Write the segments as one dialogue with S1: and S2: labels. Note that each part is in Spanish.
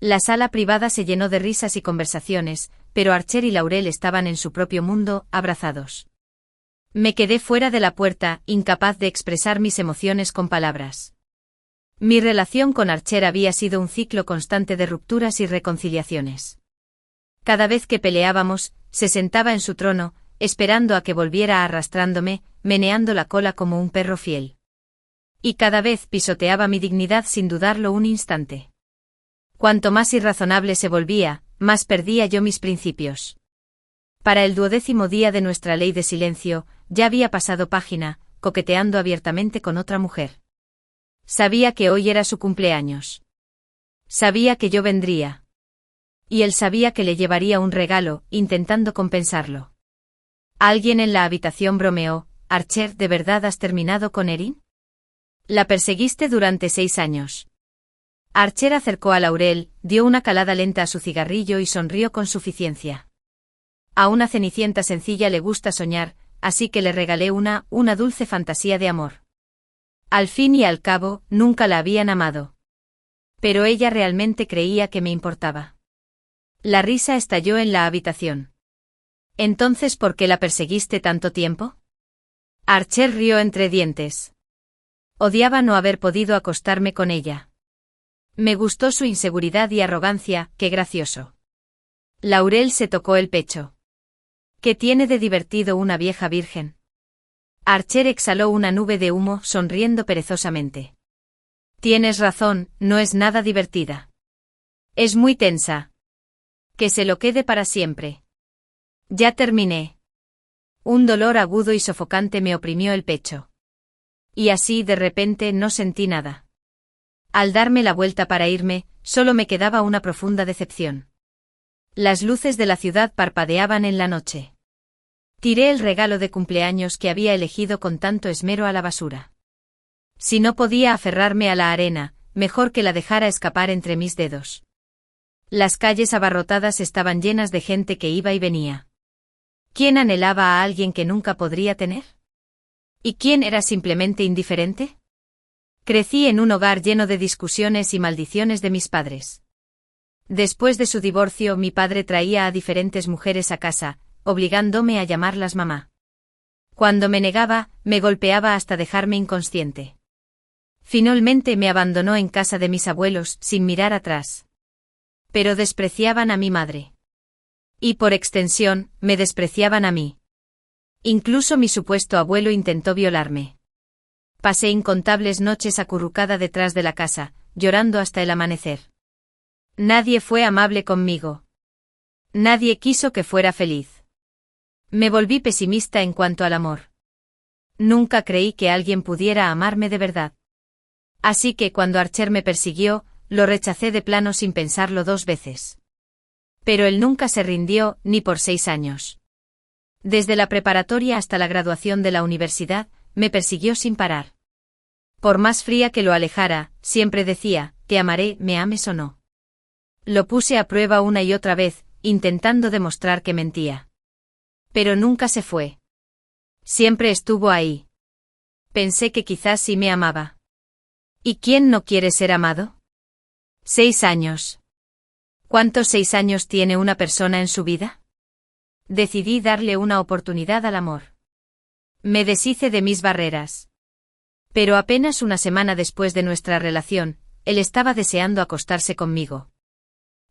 S1: La sala privada se llenó de risas y conversaciones, pero Archer y Laurel estaban en su propio mundo, abrazados. Me quedé fuera de la puerta, incapaz de expresar mis emociones con palabras. Mi relación con Archer había sido un ciclo constante de rupturas y reconciliaciones. Cada vez que peleábamos, se sentaba en su trono, esperando a que volviera arrastrándome, meneando la cola como un perro fiel. Y cada vez pisoteaba mi dignidad sin dudarlo un instante. Cuanto más irrazonable se volvía, más perdía yo mis principios. Para el 12º día de nuestra ley de silencio, ya había pasado página, coqueteando abiertamente con otra mujer. Sabía que hoy era su cumpleaños. Sabía que yo vendría. Y él sabía que le llevaría un regalo, intentando compensarlo. Alguien en la habitación bromeó: «Archer, ¿de verdad has terminado con Erin? La perseguiste durante 6 años». Archer acercó a Laurel, dio una calada lenta a su cigarrillo y sonrió con suficiencia. A una cenicienta sencilla le gusta soñar, así que le regalé una dulce fantasía de amor. Al fin y al cabo, nunca la habían amado. Pero ella realmente creía que me importaba. La risa estalló en la habitación. «¿Entonces por qué la perseguiste tanto tiempo?» Archer rió entre dientes. Odiaba no haber podido acostarme con ella. Me gustó su inseguridad y arrogancia, qué gracioso. Laurel se tocó el pecho. ¿Qué tiene de divertido una vieja virgen? Archer exhaló una nube de humo, sonriendo perezosamente. Tienes razón, no es nada divertida. Es muy tensa. Que se lo quede para siempre. Ya terminé. Un dolor agudo y sofocante me oprimió el pecho. Y así de repente no sentí nada. Al darme la vuelta para irme, solo me quedaba una profunda decepción. Las luces de la ciudad parpadeaban en la noche. Tiré el regalo de cumpleaños que había elegido con tanto esmero a la basura. Si no podía aferrarme a la arena, mejor que la dejara escapar entre mis dedos. Las calles abarrotadas estaban llenas de gente que iba y venía. ¿Quién anhelaba a alguien que nunca podría tener? ¿Y quién era simplemente indiferente? Crecí en un hogar lleno de discusiones y maldiciones de mis padres. Después de su divorcio, mi padre traía a diferentes mujeres a casa, obligándome a llamarlas mamá. Cuando me negaba, me golpeaba hasta dejarme inconsciente. Finalmente me abandonó en casa de mis abuelos, sin mirar atrás. Pero despreciaban a mi madre. Y por extensión, me despreciaban a mí. Incluso mi supuesto abuelo intentó violarme. Pasé incontables noches acurrucada detrás de la casa, llorando hasta el amanecer. Nadie fue amable conmigo. Nadie quiso que fuera feliz. Me volví pesimista en cuanto al amor. Nunca creí que alguien pudiera amarme de verdad. Así que cuando Archer me persiguió, lo rechacé de plano sin pensarlo 2 veces. Pero él nunca se rindió, ni por 6 años. Desde la preparatoria hasta la graduación de la universidad, me persiguió sin parar. Por más fría que lo alejara, siempre decía: «Te amaré, me ames o no». Lo puse a prueba una y otra vez, intentando demostrar que mentía. Pero nunca se fue. Siempre estuvo ahí. Pensé que quizás sí me amaba. ¿Y quién no quiere ser amado? 6 años. ¿Cuántos 6 años tiene una persona en su vida? Decidí darle una oportunidad al amor. Me deshice de mis barreras. Pero apenas una semana después de nuestra relación, él estaba deseando acostarse conmigo.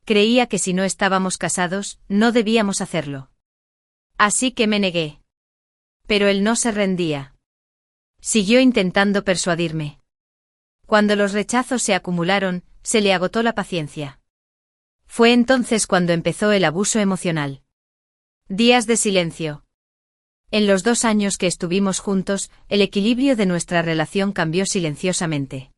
S1: Creía que si no estábamos casados, no debíamos hacerlo. Así que me negué. Pero él no se rendía. Siguió intentando persuadirme. Cuando los rechazos se acumularon, se le agotó la paciencia. Fue entonces cuando empezó el abuso emocional. Días de silencio. En los 2 años que estuvimos juntos, el equilibrio de nuestra relación cambió silenciosamente.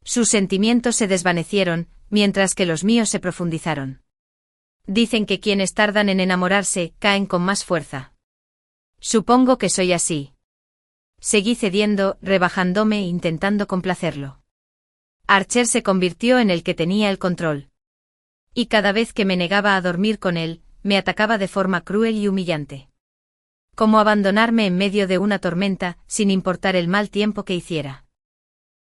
S1: Sus sentimientos se desvanecieron, mientras que los míos se profundizaron. Dicen que quienes tardan en enamorarse, caen con más fuerza. Supongo que soy así. Seguí cediendo, rebajándome e intentando complacerlo. Archer se convirtió en el que tenía el control. Y cada vez que me negaba a dormir con él, me atacaba de forma cruel y humillante. Como abandonarme en medio de una tormenta, sin importar el mal tiempo que hiciera.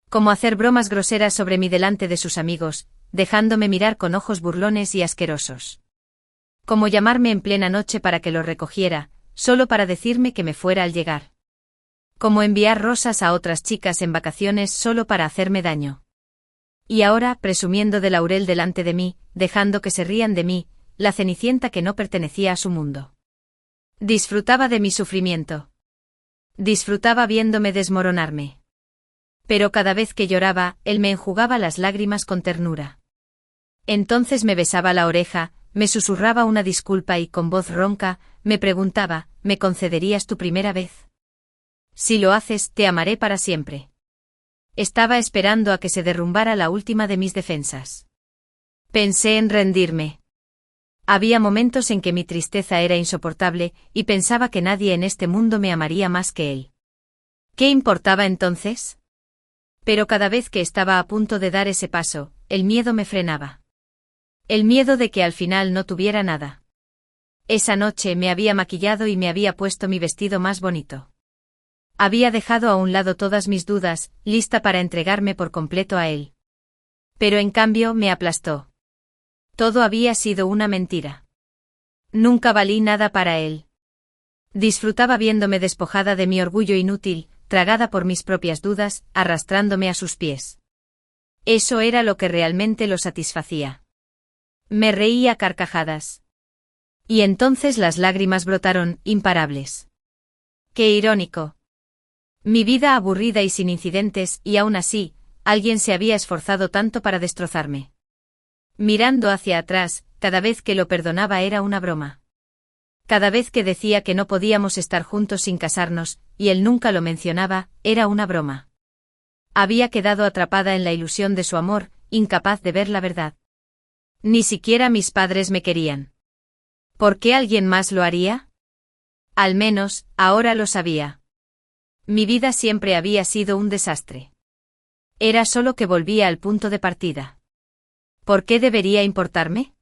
S1: Como hacer bromas groseras sobre mí delante de sus amigos, dejándome mirar con ojos burlones y asquerosos. Como llamarme en plena noche para que lo recogiera, solo para decirme que me fuera al llegar. Como enviar rosas a otras chicas en vacaciones solo para hacerme daño. Y ahora, presumiendo de laurel delante de mí, dejando que se rían de mí, la cenicienta que no pertenecía a su mundo. Disfrutaba de mi sufrimiento. Disfrutaba viéndome desmoronarme. Pero cada vez que lloraba, él me enjugaba las lágrimas con ternura. Entonces me besaba la oreja, me susurraba una disculpa y con voz ronca, me preguntaba, ¿me concederías tu primera vez? Si lo haces, te amaré para siempre. Estaba esperando a que se derrumbara la última de mis defensas. Pensé en rendirme. Había momentos en que mi tristeza era insoportable, y pensaba que nadie en este mundo me amaría más que él. ¿Qué importaba entonces? Pero cada vez que estaba a punto de dar ese paso, el miedo me frenaba. El miedo de que al final no tuviera nada. Esa noche me había maquillado y me había puesto mi vestido más bonito. Había dejado a un lado todas mis dudas, lista para entregarme por completo a él. Pero en cambio me aplastó. Todo había sido una mentira. Nunca valí nada para él. Disfrutaba viéndome despojada de mi orgullo inútil, tragada por mis propias dudas, arrastrándome a sus pies. Eso era lo que realmente lo satisfacía. Me reí a carcajadas. Y entonces las lágrimas brotaron, imparables. ¡Qué irónico! Mi vida aburrida y sin incidentes, y aún así, alguien se había esforzado tanto para destrozarme. Mirando hacia atrás, cada vez que lo perdonaba era una broma. Cada vez que decía que no podíamos estar juntos sin casarnos, y él nunca lo mencionaba, era una broma. Había quedado atrapada en la ilusión de su amor, incapaz de ver la verdad. Ni siquiera mis padres me querían. ¿Por qué alguien más lo haría? Al menos, ahora lo sabía. Mi vida siempre había sido un desastre. Era solo que volvía al punto de partida. ¿Por qué debería importarme?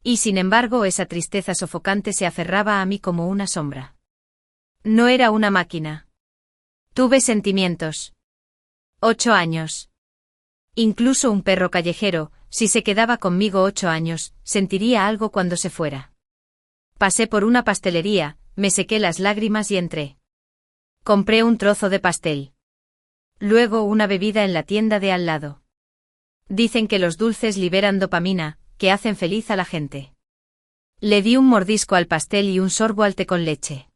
S1: Y sin embargo esa tristeza sofocante se aferraba a mí como una sombra. No era una máquina. Tuve sentimientos. 8 años. Incluso un perro callejero, si se quedaba conmigo 8 años, sentiría algo cuando se fuera. Pasé por una pastelería, me sequé las lágrimas y entré. Compré un trozo de pastel. Luego una bebida en la tienda de al lado. Dicen que los dulces liberan dopamina, que hacen feliz a la gente. Le di un mordisco al pastel y un sorbo al té con leche.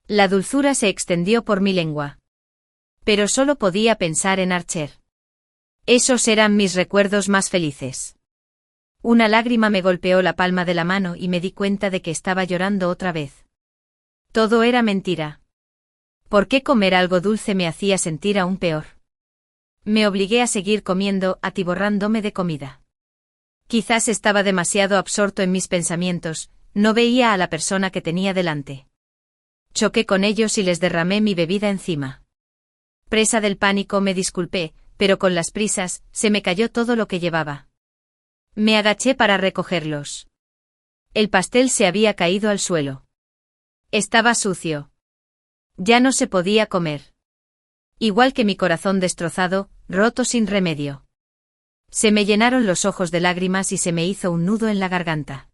S1: La dulzura se extendió por mi lengua. Pero solo podía pensar en Archer. Esos eran mis recuerdos más felices. Una lágrima me golpeó la palma de la mano y me di cuenta de que estaba llorando otra vez. Todo era mentira. ¿Por qué comer algo dulce me hacía sentir aún peor? Me obligué a seguir comiendo, atiborrándome de comida. Quizás estaba demasiado absorto en mis pensamientos, no veía a la persona que tenía delante. Choqué con ellos y les derramé mi bebida encima. Presa del pánico me disculpé, pero con las prisas, se me cayó todo lo que llevaba. Me agaché para recogerlos. El pastel se había caído al suelo. Estaba sucio. Ya no se podía comer. Igual que mi corazón destrozado, roto sin remedio. Se me llenaron los ojos de lágrimas y se me hizo un nudo en la garganta.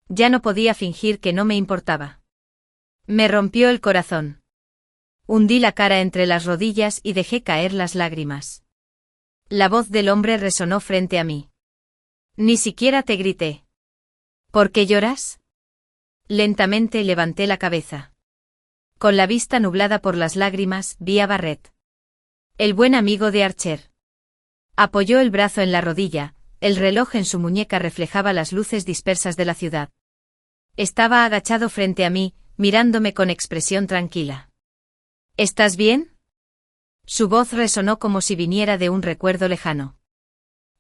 S1: Ya no podía fingir que no me importaba. Me rompió el corazón. Hundí la cara entre las rodillas y dejé caer las lágrimas. La voz del hombre resonó frente a mí. Ni siquiera te grité. ¿Por qué lloras? Lentamente levanté la cabeza. Con la vista nublada por las lágrimas, vi a Barrett. El buen amigo de Archer. Apoyó el brazo en la rodilla, el reloj en su muñeca reflejaba las luces dispersas de la ciudad. Estaba agachado frente a mí, mirándome con expresión tranquila. ¿Estás bien? Su voz resonó como si viniera de un recuerdo lejano.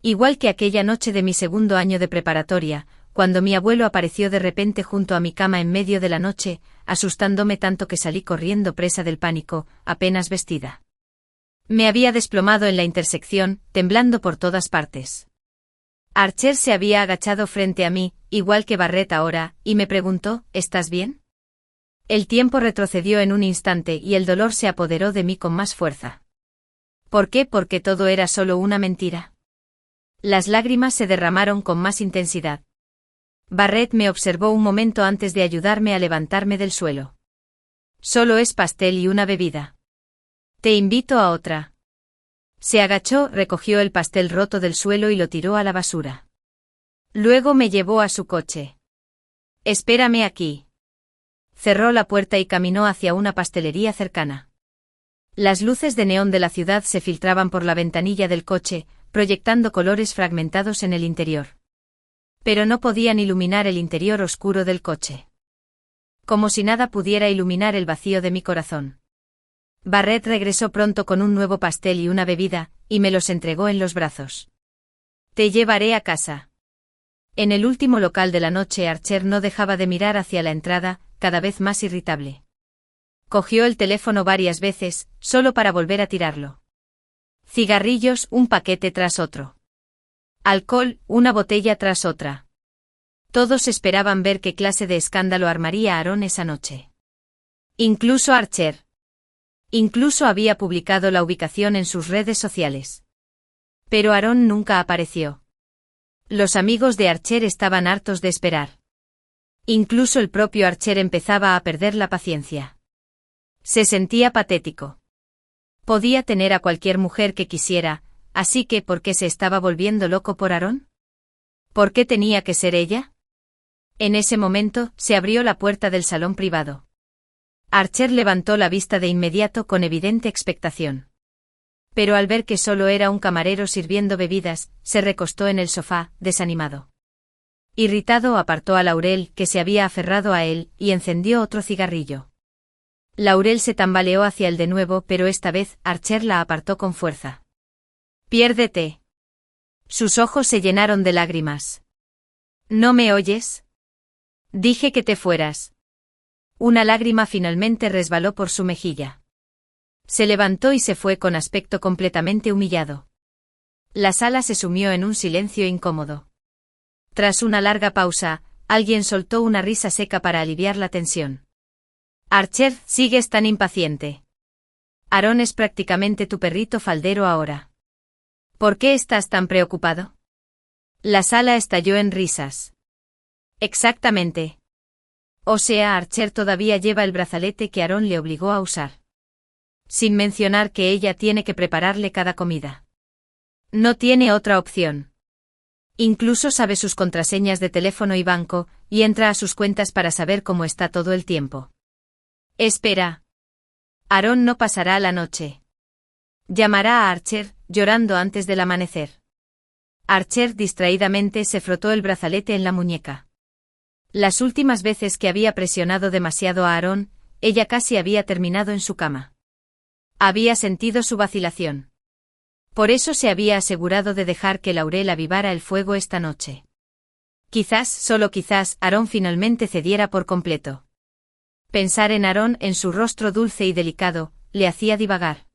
S1: Igual que aquella noche de mi segundo año de preparatoria, cuando mi abuelo apareció de repente junto a mi cama en medio de la noche, asustándome tanto que salí corriendo presa del pánico, apenas vestida. Me había desplomado en la intersección, temblando por todas partes. Archer se había agachado frente a mí, igual que Barrett ahora, y me preguntó, ¿estás bien? El tiempo retrocedió en un instante y el dolor se apoderó de mí con más fuerza. ¿Por qué? Porque todo era solo una mentira. Las lágrimas se derramaron con más intensidad. Barrett me observó un momento antes de ayudarme a levantarme del suelo. Solo es pastel y una bebida. Te invito a otra. Se agachó, recogió el pastel roto del suelo y lo tiró a la basura. Luego me llevó a su coche. Espérame aquí. Cerró la puerta y caminó hacia una pastelería cercana. Las luces de neón de la ciudad se filtraban por la ventanilla del coche, proyectando colores fragmentados en el interior. Pero no podían iluminar el interior oscuro del coche. Como si nada pudiera iluminar el vacío de mi corazón. Barrett regresó pronto con un nuevo pastel y una bebida, y me los entregó en los brazos. Te llevaré a casa. En el último local de la noche Archer no dejaba de mirar hacia la entrada, cada vez más irritable. Cogió el teléfono varias veces, solo para volver a tirarlo. Cigarrillos, un paquete tras otro. Alcohol, una botella tras otra. Todos esperaban ver qué clase de escándalo armaría Aaron esa noche. Incluso Archer. Incluso había publicado la ubicación en sus redes sociales. Pero Aaron nunca apareció. Los amigos de Archer estaban hartos de esperar. Incluso el propio Archer empezaba a perder la paciencia. Se sentía patético. Podía tener a cualquier mujer que quisiera, así que ¿por qué se estaba volviendo loco por Aaron? ¿Por qué tenía que ser ella? En ese momento, se abrió la puerta del salón privado. Archer levantó la vista de inmediato con evidente expectación. Pero al ver que solo era un camarero sirviendo bebidas, se recostó en el sofá, desanimado. Irritado apartó a Laurel, que se había aferrado a él, y encendió otro cigarrillo. Laurel se tambaleó hacia él de nuevo, pero esta vez, Archer la apartó con fuerza. «Piérdete». Sus ojos se llenaron de lágrimas. «¿No me oyes? Dije que te fueras». Una lágrima finalmente resbaló por su mejilla. Se levantó y se fue con aspecto completamente humillado. La sala se sumió en un silencio incómodo. Tras una larga pausa, alguien soltó una risa seca para aliviar la tensión. Archer, sigues tan impaciente. Aaron es prácticamente tu perrito faldero ahora. ¿Por qué estás tan preocupado? La sala estalló en risas. Exactamente. O sea, Archer todavía lleva el brazalete que Aaron le obligó a usar. Sin mencionar que ella tiene que prepararle cada comida. No tiene otra opción. Incluso sabe sus contraseñas de teléfono y banco, y entra a sus cuentas para saber cómo está todo el tiempo. Espera. Aaron no pasará la noche. Llamará a Archer, llorando antes del amanecer. Archer distraídamente se frotó el brazalete en la muñeca. Las últimas veces que había presionado demasiado a Aaron, ella casi había terminado en su cama. Había sentido su vacilación. Por eso se había asegurado de dejar que Laurel avivara el fuego esta noche. Quizás, solo quizás, Aaron finalmente cediera por completo. Pensar en Aaron, en su rostro dulce y delicado, le hacía divagar.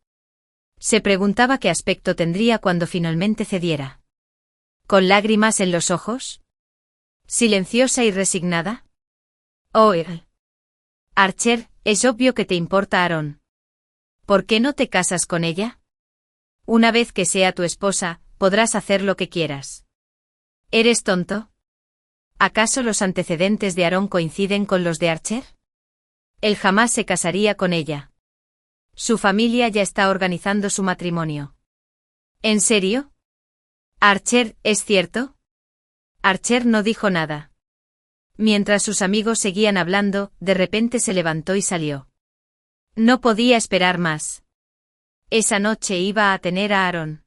S1: Se preguntaba qué aspecto tendría cuando finalmente cediera. ¿Con lágrimas en los ojos? ¿Silenciosa y resignada? Oh, Archer, es obvio que te importa Aaron. ¿Por qué no te casas con ella? Una vez que sea tu esposa, podrás hacer lo que quieras. ¿Eres tonto? ¿Acaso los antecedentes de Aaron coinciden con los de Archer? Él jamás se casaría con ella. Su familia ya está organizando su matrimonio. ¿En serio? Archer, ¿es cierto? Archer no dijo nada. Mientras sus amigos seguían hablando, de repente se levantó y salió. No podía esperar más. Esa noche iba a tener a Aaron.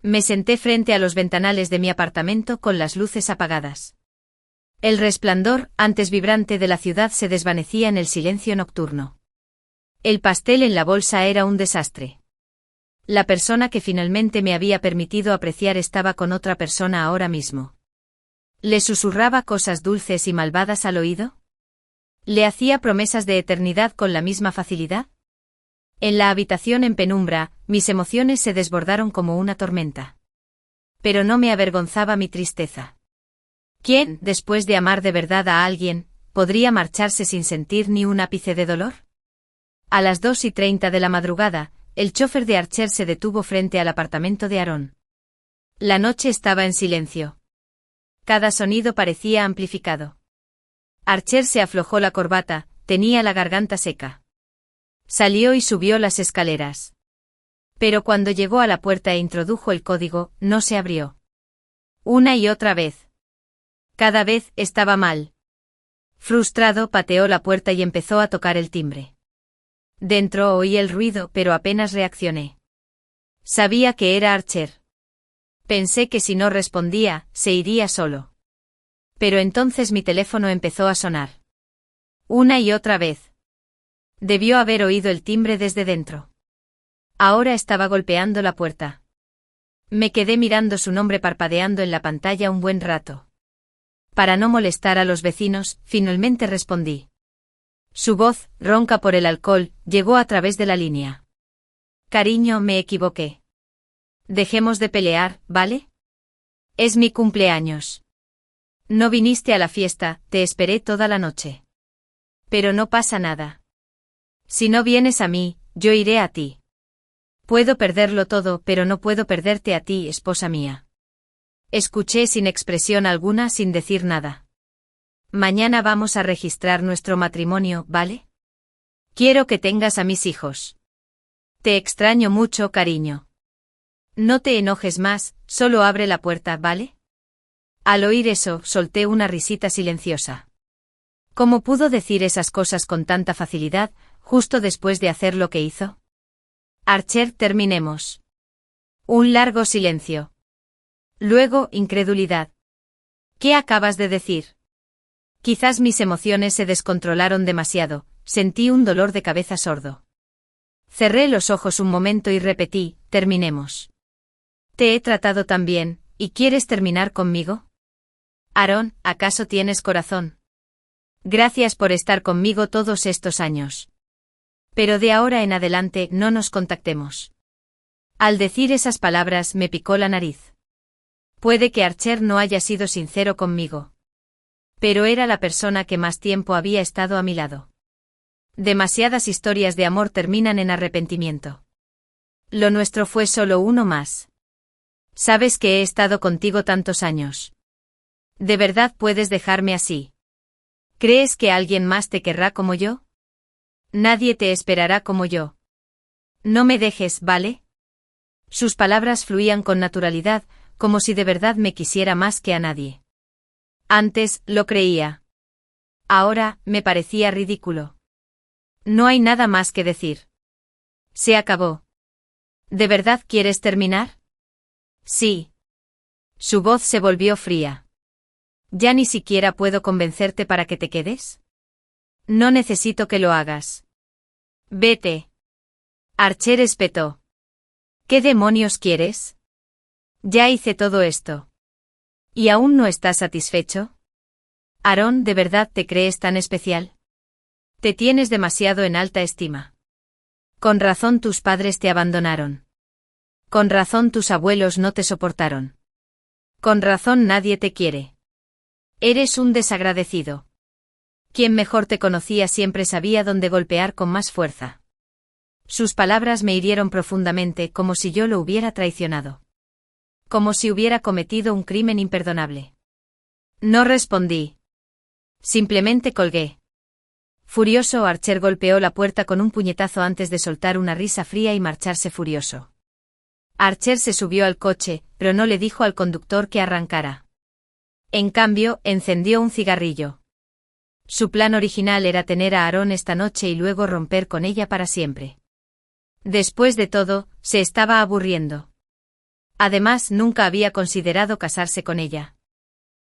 S1: Me senté frente a los ventanales de mi apartamento con las luces apagadas. El resplandor, antes vibrante de la ciudad, se desvanecía en el silencio nocturno. El pastel en la bolsa era un desastre. La persona que finalmente me había permitido apreciar estaba con otra persona ahora mismo. ¿Le susurraba cosas dulces y malvadas al oído? ¿Le hacía promesas de eternidad con la misma facilidad? En la habitación en penumbra, mis emociones se desbordaron como una tormenta. Pero no me avergonzaba mi tristeza. ¿Quién, después de amar de verdad a alguien, podría marcharse sin sentir ni un ápice de dolor? A las 2:30 de la madrugada, el chofer de Archer se detuvo frente al apartamento de Aaron. La noche estaba en silencio. Cada sonido parecía amplificado. Archer se aflojó la corbata, tenía la garganta seca. Salió y subió las escaleras. Pero cuando llegó a la puerta e introdujo el código, no se abrió. Una y otra vez. Cada vez estaba mal. Frustrado, pateó la puerta y empezó a tocar el timbre. Dentro oí el ruido, pero apenas reaccioné. Sabía que era Archer. Pensé que si no respondía, se iría solo. Pero entonces mi teléfono empezó a sonar. Una y otra vez. Debió haber oído el timbre desde dentro. Ahora estaba golpeando la puerta. Me quedé mirando su nombre parpadeando en la pantalla un buen rato. Para no molestar a los vecinos, finalmente respondí. Su voz, ronca por el alcohol, llegó a través de la línea. Cariño, me equivoqué. Dejemos de pelear, ¿vale? Es mi cumpleaños. No viniste a la fiesta, te esperé toda la noche. Pero no pasa nada. Si no vienes a mí, yo iré a ti. Puedo perderlo todo, pero no puedo perderte a ti, esposa mía. Escuché sin expresión alguna, sin decir nada. Mañana vamos a registrar nuestro matrimonio, ¿vale? Quiero que tengas a mis hijos. Te extraño mucho, cariño. No te enojes más, solo abre la puerta, ¿vale? Al oír eso, solté una risita silenciosa. ¿Cómo pudo decir esas cosas con tanta facilidad, justo después de hacer lo que hizo? Archer, terminemos. Un largo silencio. Luego, incredulidad. ¿Qué acabas de decir? Quizás mis emociones se descontrolaron demasiado, sentí un dolor de cabeza sordo. Cerré los ojos un momento y repetí, terminemos. Te he tratado tan bien, ¿y quieres terminar conmigo? Aaron, ¿acaso tienes corazón? Gracias por estar conmigo todos estos años. Pero de ahora en adelante no nos contactemos. Al decir esas palabras me picó la nariz. Puede que Archer no haya sido sincero conmigo. Pero era la persona que más tiempo había estado a mi lado. Demasiadas historias de amor terminan en arrepentimiento. Lo nuestro fue solo uno más. Sabes que he estado contigo tantos años. ¿De verdad puedes dejarme así? ¿Crees que alguien más te querrá como yo? Nadie te esperará como yo. No me dejes, ¿vale? Sus palabras fluían con naturalidad, como si de verdad me quisiera más que a nadie. Antes, lo creía. Ahora, me parecía ridículo. No hay nada más que decir. Se acabó. ¿De verdad quieres terminar? Sí. Su voz se volvió fría. ¿Ya ni siquiera puedo convencerte para que te quedes? No necesito que lo hagas. Vete. Archer espetó. ¿Qué demonios quieres? Ya hice todo esto. ¿Y aún no estás satisfecho? Aaron, ¿de verdad te crees tan especial? Te tienes demasiado en alta estima. Con razón tus padres te abandonaron. Con razón tus abuelos no te soportaron. Con razón nadie te quiere. Eres un desagradecido. Quien mejor te conocía siempre sabía dónde golpear con más fuerza. Sus palabras me hirieron profundamente, como si yo lo hubiera traicionado. Como si hubiera cometido un crimen imperdonable. No respondí. Simplemente colgué. Furioso, Archer golpeó la puerta con un puñetazo antes de soltar una risa fría y marcharse furioso. Archer se subió al coche, pero no le dijo al conductor que arrancara. En cambio, encendió un cigarrillo. Su plan original era tener a Aaron esta noche y luego romper con ella para siempre. Después de todo, se estaba aburriendo. Además, nunca había considerado casarse con ella.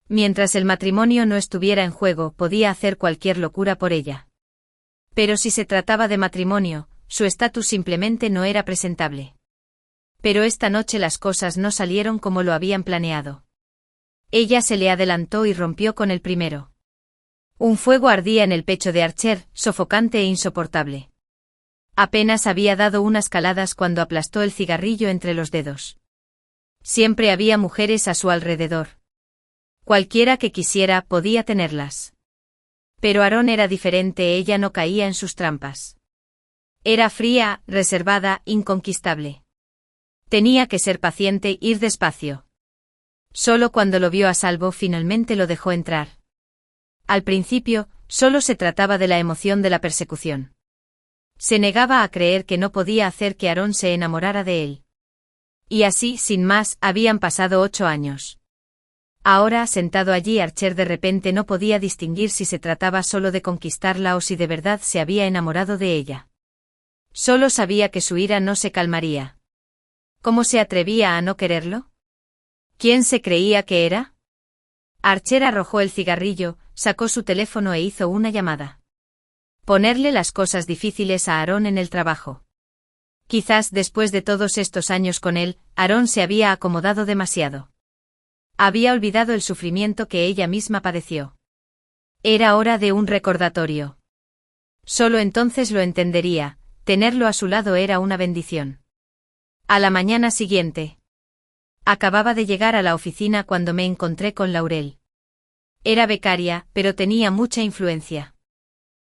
S1: Mientras el matrimonio no estuviera en juego, podía hacer cualquier locura por ella. Pero si se trataba de matrimonio, su estatus simplemente no era presentable. Pero esta noche las cosas no salieron como lo habían planeado. Ella se le adelantó y rompió con el primero. Un fuego ardía en el pecho de Archer, sofocante e insoportable. Apenas había dado unas caladas cuando aplastó el cigarrillo entre los dedos. Siempre había mujeres a su alrededor. Cualquiera que quisiera podía tenerlas. Pero Aaron era diferente, ella no caía en sus trampas. Era fría, reservada, inconquistable. Tenía que ser paciente, ir despacio. Solo cuando lo vio a salvo finalmente lo dejó entrar. Al principio, solo se trataba de la emoción de la persecución. Se negaba a creer que no podía hacer que Aaron se enamorara de él. Y así, sin más, habían pasado 8 años. Ahora, sentado allí, Archer de repente no podía distinguir si se trataba solo de conquistarla o si de verdad se había enamorado de ella. Solo sabía que su ira no se calmaría. ¿Cómo se atrevía a no quererlo? ¿Quién se creía que era? Archer arrojó el cigarrillo, sacó su teléfono e hizo una llamada. Ponerle las cosas difíciles a Aaron en el trabajo. Quizás después de todos estos años con él, Aaron se había acomodado demasiado. Había olvidado el sufrimiento que ella misma padeció. Era hora de un recordatorio. Solo entonces lo entendería, tenerlo a su lado era una bendición. A la mañana siguiente. Acababa de llegar a la oficina cuando me encontré con Laurel. Era becaria, pero tenía mucha influencia.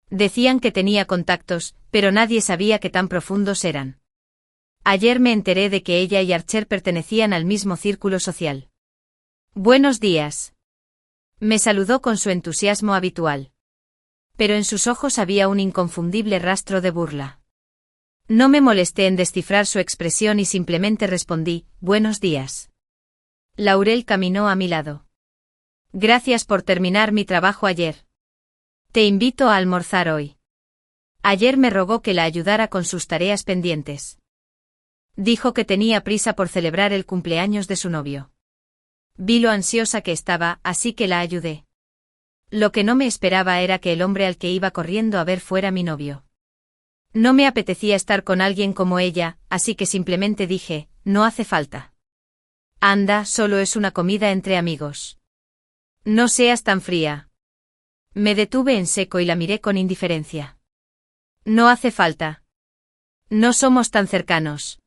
S1: Decían que tenía contactos, pero nadie sabía qué tan profundos eran. Ayer me enteré de que ella y Archer pertenecían al mismo círculo social. Buenos días. Me saludó con su entusiasmo habitual. Pero en sus ojos había un inconfundible rastro de burla. No me molesté en descifrar su expresión y simplemente respondí, buenos días. Laurel caminó a mi lado. Gracias por terminar mi trabajo ayer. Te invito a almorzar hoy. Ayer me rogó que la ayudara con sus tareas pendientes. Dijo que tenía prisa por celebrar el cumpleaños de su novio. Vi lo ansiosa que estaba, así que la ayudé. Lo que no me esperaba era que el hombre al que iba corriendo a ver fuera mi novio. No me apetecía estar con alguien como ella, así que simplemente dije, no hace falta. Anda, solo es una comida entre amigos. No seas tan fría. Me detuve en seco y la miré con indiferencia. No hace falta. No somos tan cercanos.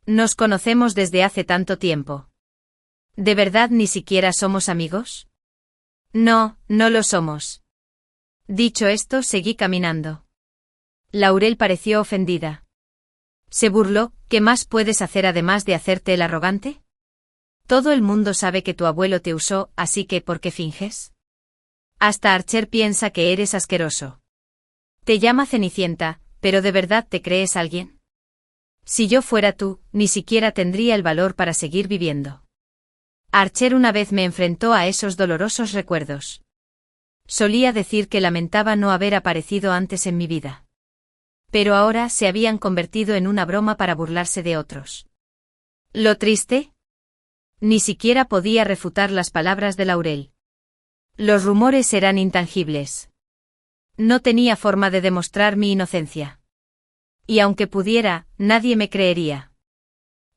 S1: Nos conocemos desde hace tanto tiempo. ¿De verdad ni siquiera somos amigos? No, no lo somos. Dicho esto, seguí caminando. Laurel pareció ofendida. Se burló, ¿qué más puedes hacer además de hacerte el arrogante? Todo el mundo sabe que tu abuelo te usó, así que ¿por qué finges? Hasta Archer piensa que eres asqueroso. Te llama Cenicienta, pero ¿de verdad te crees alguien? Si yo fuera tú, ni siquiera tendría el valor para seguir viviendo. Archer una vez me enfrentó a esos dolorosos recuerdos. Solía decir que lamentaba no haber aparecido antes en mi vida. Pero ahora se habían convertido en una broma para burlarse de otros. ¿Lo triste? Ni siquiera podía refutar las palabras de Laurel. Los rumores eran intangibles. No tenía forma de demostrar mi inocencia. Y aunque pudiera, nadie me creería.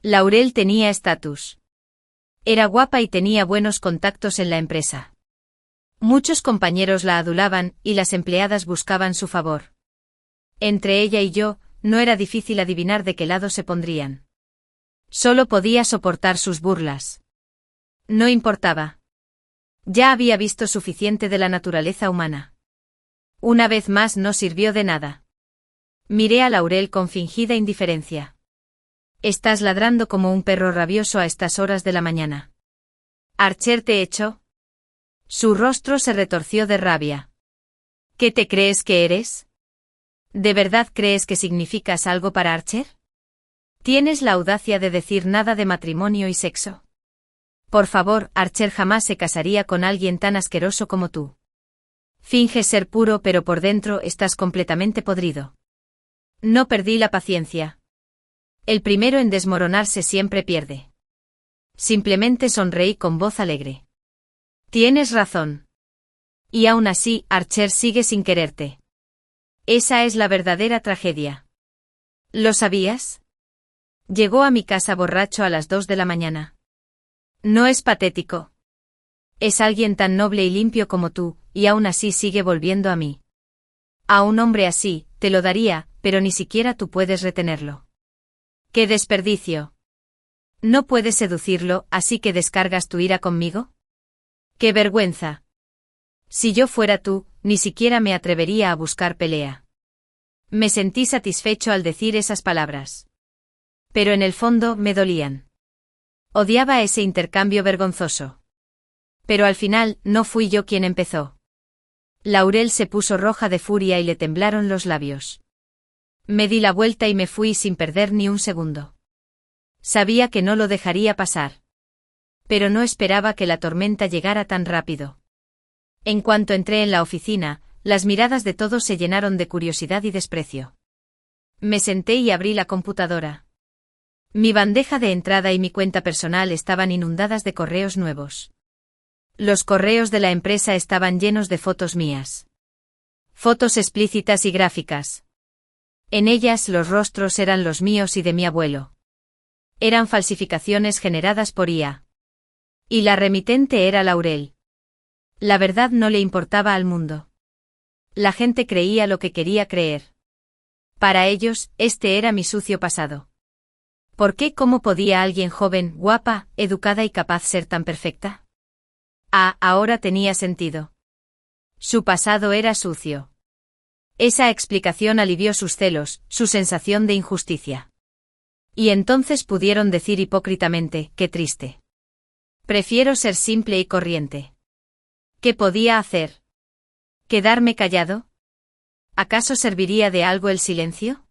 S1: Laurel tenía estatus. Era guapa y tenía buenos contactos en la empresa. Muchos compañeros la adulaban y las empleadas buscaban su favor. Entre ella y yo, no era difícil adivinar de qué lado se pondrían. Solo podía soportar sus burlas. No importaba. Ya había visto suficiente de la naturaleza humana. Una vez más no sirvió de nada. Miré a Laurel con fingida indiferencia. Estás ladrando como un perro rabioso a estas horas de la mañana. ¿Archer te echó? Su rostro se retorció de rabia. ¿Qué te crees que eres? ¿De verdad crees que significas algo para Archer? ¿Tienes la audacia de decir nada de matrimonio y sexo? Por favor, Archer jamás se casaría con alguien tan asqueroso como tú. Finges ser puro pero por dentro estás completamente podrido. No perdí la paciencia. El primero en desmoronarse siempre pierde. Simplemente sonreí con voz alegre. Tienes razón. Y aún así, Archer sigue sin quererte. Esa es la verdadera tragedia. ¿Lo sabías? Llegó a mi casa borracho a las 2 de la mañana. No es patético. Es alguien tan noble y limpio como tú, y aún así sigue volviendo a mí. A un hombre así, te lo daría, pero ni siquiera tú puedes retenerlo. ¡Qué desperdicio! ¿No puedes seducirlo, así que descargas tu ira conmigo? ¡Qué vergüenza! Si yo fuera tú, ni siquiera me atrevería a buscar pelea. Me sentí satisfecho al decir esas palabras. Pero en el fondo me dolían. Odiaba ese intercambio vergonzoso. Pero al final, no fui yo quien empezó. Laurel se puso roja de furia y le temblaron los labios. Me di la vuelta y me fui sin perder ni un segundo. Sabía que no lo dejaría pasar. Pero no esperaba que la tormenta llegara tan rápido. En cuanto entré en la oficina, las miradas de todos se llenaron de curiosidad y desprecio. Me senté y abrí la computadora. Mi bandeja de entrada y mi cuenta personal estaban inundadas de correos nuevos. Los correos de la empresa estaban llenos de fotos mías. Fotos explícitas y gráficas. En ellas los rostros eran los míos y de mi abuelo. Eran falsificaciones generadas por IA. Y la remitente era Laurel. La verdad no le importaba al mundo. La gente creía lo que quería creer. Para ellos, este era mi sucio pasado. ¿Por qué? ¿Cómo podía alguien joven, guapa, educada y capaz ser tan perfecta? Ah, ahora tenía sentido. Su pasado era sucio. Esa explicación alivió sus celos, su sensación de injusticia. Y entonces pudieron decir hipócritamente, qué triste. Prefiero ser simple y corriente. ¿Qué podía hacer? ¿Quedarme callado? ¿Acaso serviría de algo el silencio?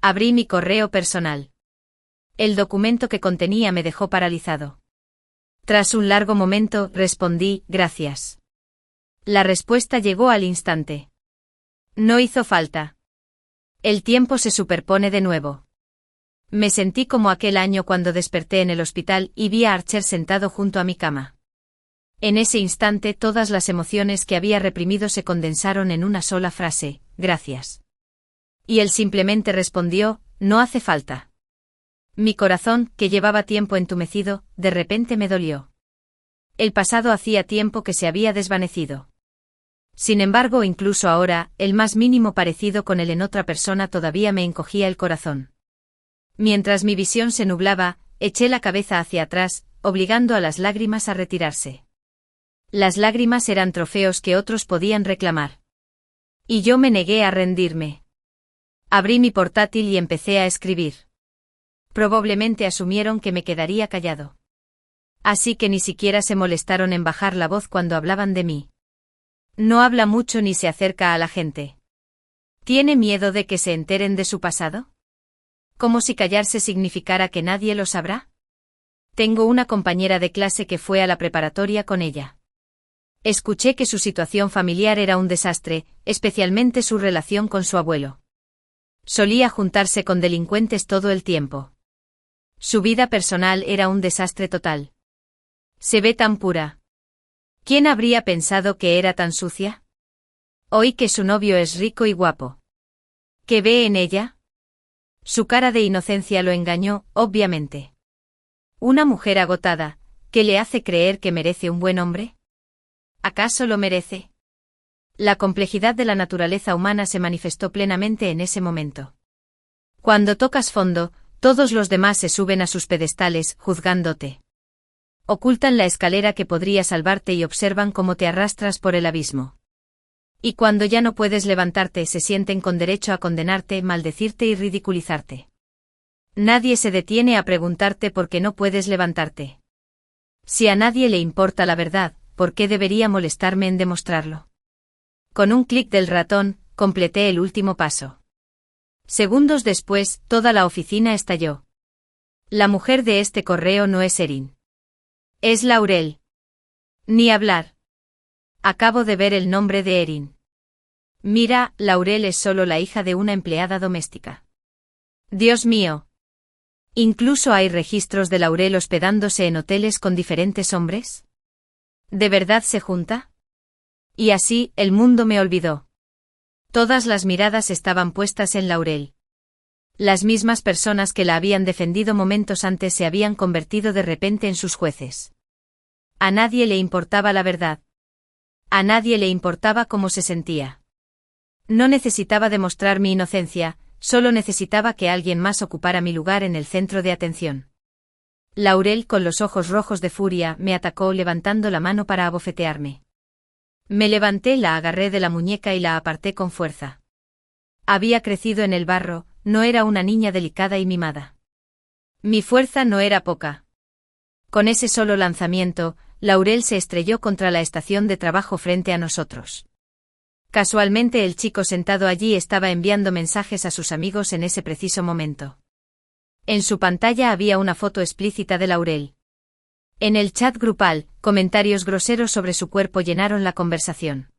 S1: Abrí mi correo personal. El documento que contenía me dejó paralizado. Tras un largo momento, respondí, gracias. La respuesta llegó al instante. No hizo falta. El tiempo se superpone de nuevo. Me sentí como aquel año cuando desperté en el hospital y vi a Archer sentado junto a mi cama. En ese instante todas las emociones que había reprimido se condensaron en una sola frase, gracias. Y él simplemente respondió, no hace falta. Mi corazón, que llevaba tiempo entumecido, de repente me dolió. El pasado hacía tiempo que se había desvanecido. Sin embargo, incluso ahora, el más mínimo parecido con él en otra persona todavía me encogía el corazón. Mientras mi visión se nublaba, eché la cabeza hacia atrás, obligando a las lágrimas a retirarse. Las lágrimas eran trofeos que otros podían reclamar. Y yo me negué a rendirme. Abrí mi portátil y empecé a escribir. Probablemente asumieron que me quedaría callado. Así que ni siquiera se molestaron en bajar la voz cuando hablaban de mí. No habla mucho ni se acerca a la gente. ¿Tiene miedo de que se enteren de su pasado? ¿Como si callarse significara que nadie lo sabrá? Tengo una compañera de clase que fue a la preparatoria con ella. Escuché que su situación familiar era un desastre, especialmente su relación con su abuelo. Solía juntarse con delincuentes todo el tiempo. Su vida personal era un desastre total. Se ve tan pura. ¿Quién habría pensado que era tan sucia? Oí que su novio es rico y guapo. ¿Qué ve en ella? Su cara de inocencia lo engañó, obviamente. Una mujer agotada, ¿qué le hace creer que merece un buen hombre? ¿Acaso lo merece? La complejidad de la naturaleza humana se manifestó plenamente en ese momento. Cuando tocas fondo, todos los demás se suben a sus pedestales, juzgándote. Ocultan la escalera que podría salvarte y observan cómo te arrastras por el abismo. Y cuando ya no puedes levantarte, se sienten con derecho a condenarte, maldecirte y ridiculizarte. Nadie se detiene a preguntarte por qué no puedes levantarte. Si a nadie le importa la verdad, ¿por qué debería molestarme en demostrarlo? Con un clic del ratón, completé el último paso. Segundos después, toda la oficina estalló. La mujer de este correo no es Erin. Es Laurel. Ni hablar. Acabo de ver el nombre de Erin. Mira, Laurel es solo la hija de una empleada doméstica. Dios mío. ¿Incluso hay registros de Laurel hospedándose en hoteles con diferentes hombres? ¿De verdad se junta? Y así, el mundo me olvidó. Todas las miradas estaban puestas en Laurel. Las mismas personas que la habían defendido momentos antes se habían convertido de repente en sus jueces. A nadie le importaba la verdad. A nadie le importaba cómo se sentía. No necesitaba demostrar mi inocencia, solo necesitaba que alguien más ocupara mi lugar en el centro de atención. Laurel, con los ojos rojos de furia, me atacó levantando la mano para abofetearme. Me levanté, la agarré de la muñeca y la aparté con fuerza. Había crecido en el barro, no era una niña delicada y mimada. Mi fuerza no era poca. Con ese solo lanzamiento, Laurel se estrelló contra la estación de trabajo frente a nosotros. Casualmente el chico sentado allí estaba enviando mensajes a sus amigos en ese preciso momento. En su pantalla había una foto explícita de Laurel. En el chat grupal, comentarios groseros sobre su cuerpo llenaron la conversación.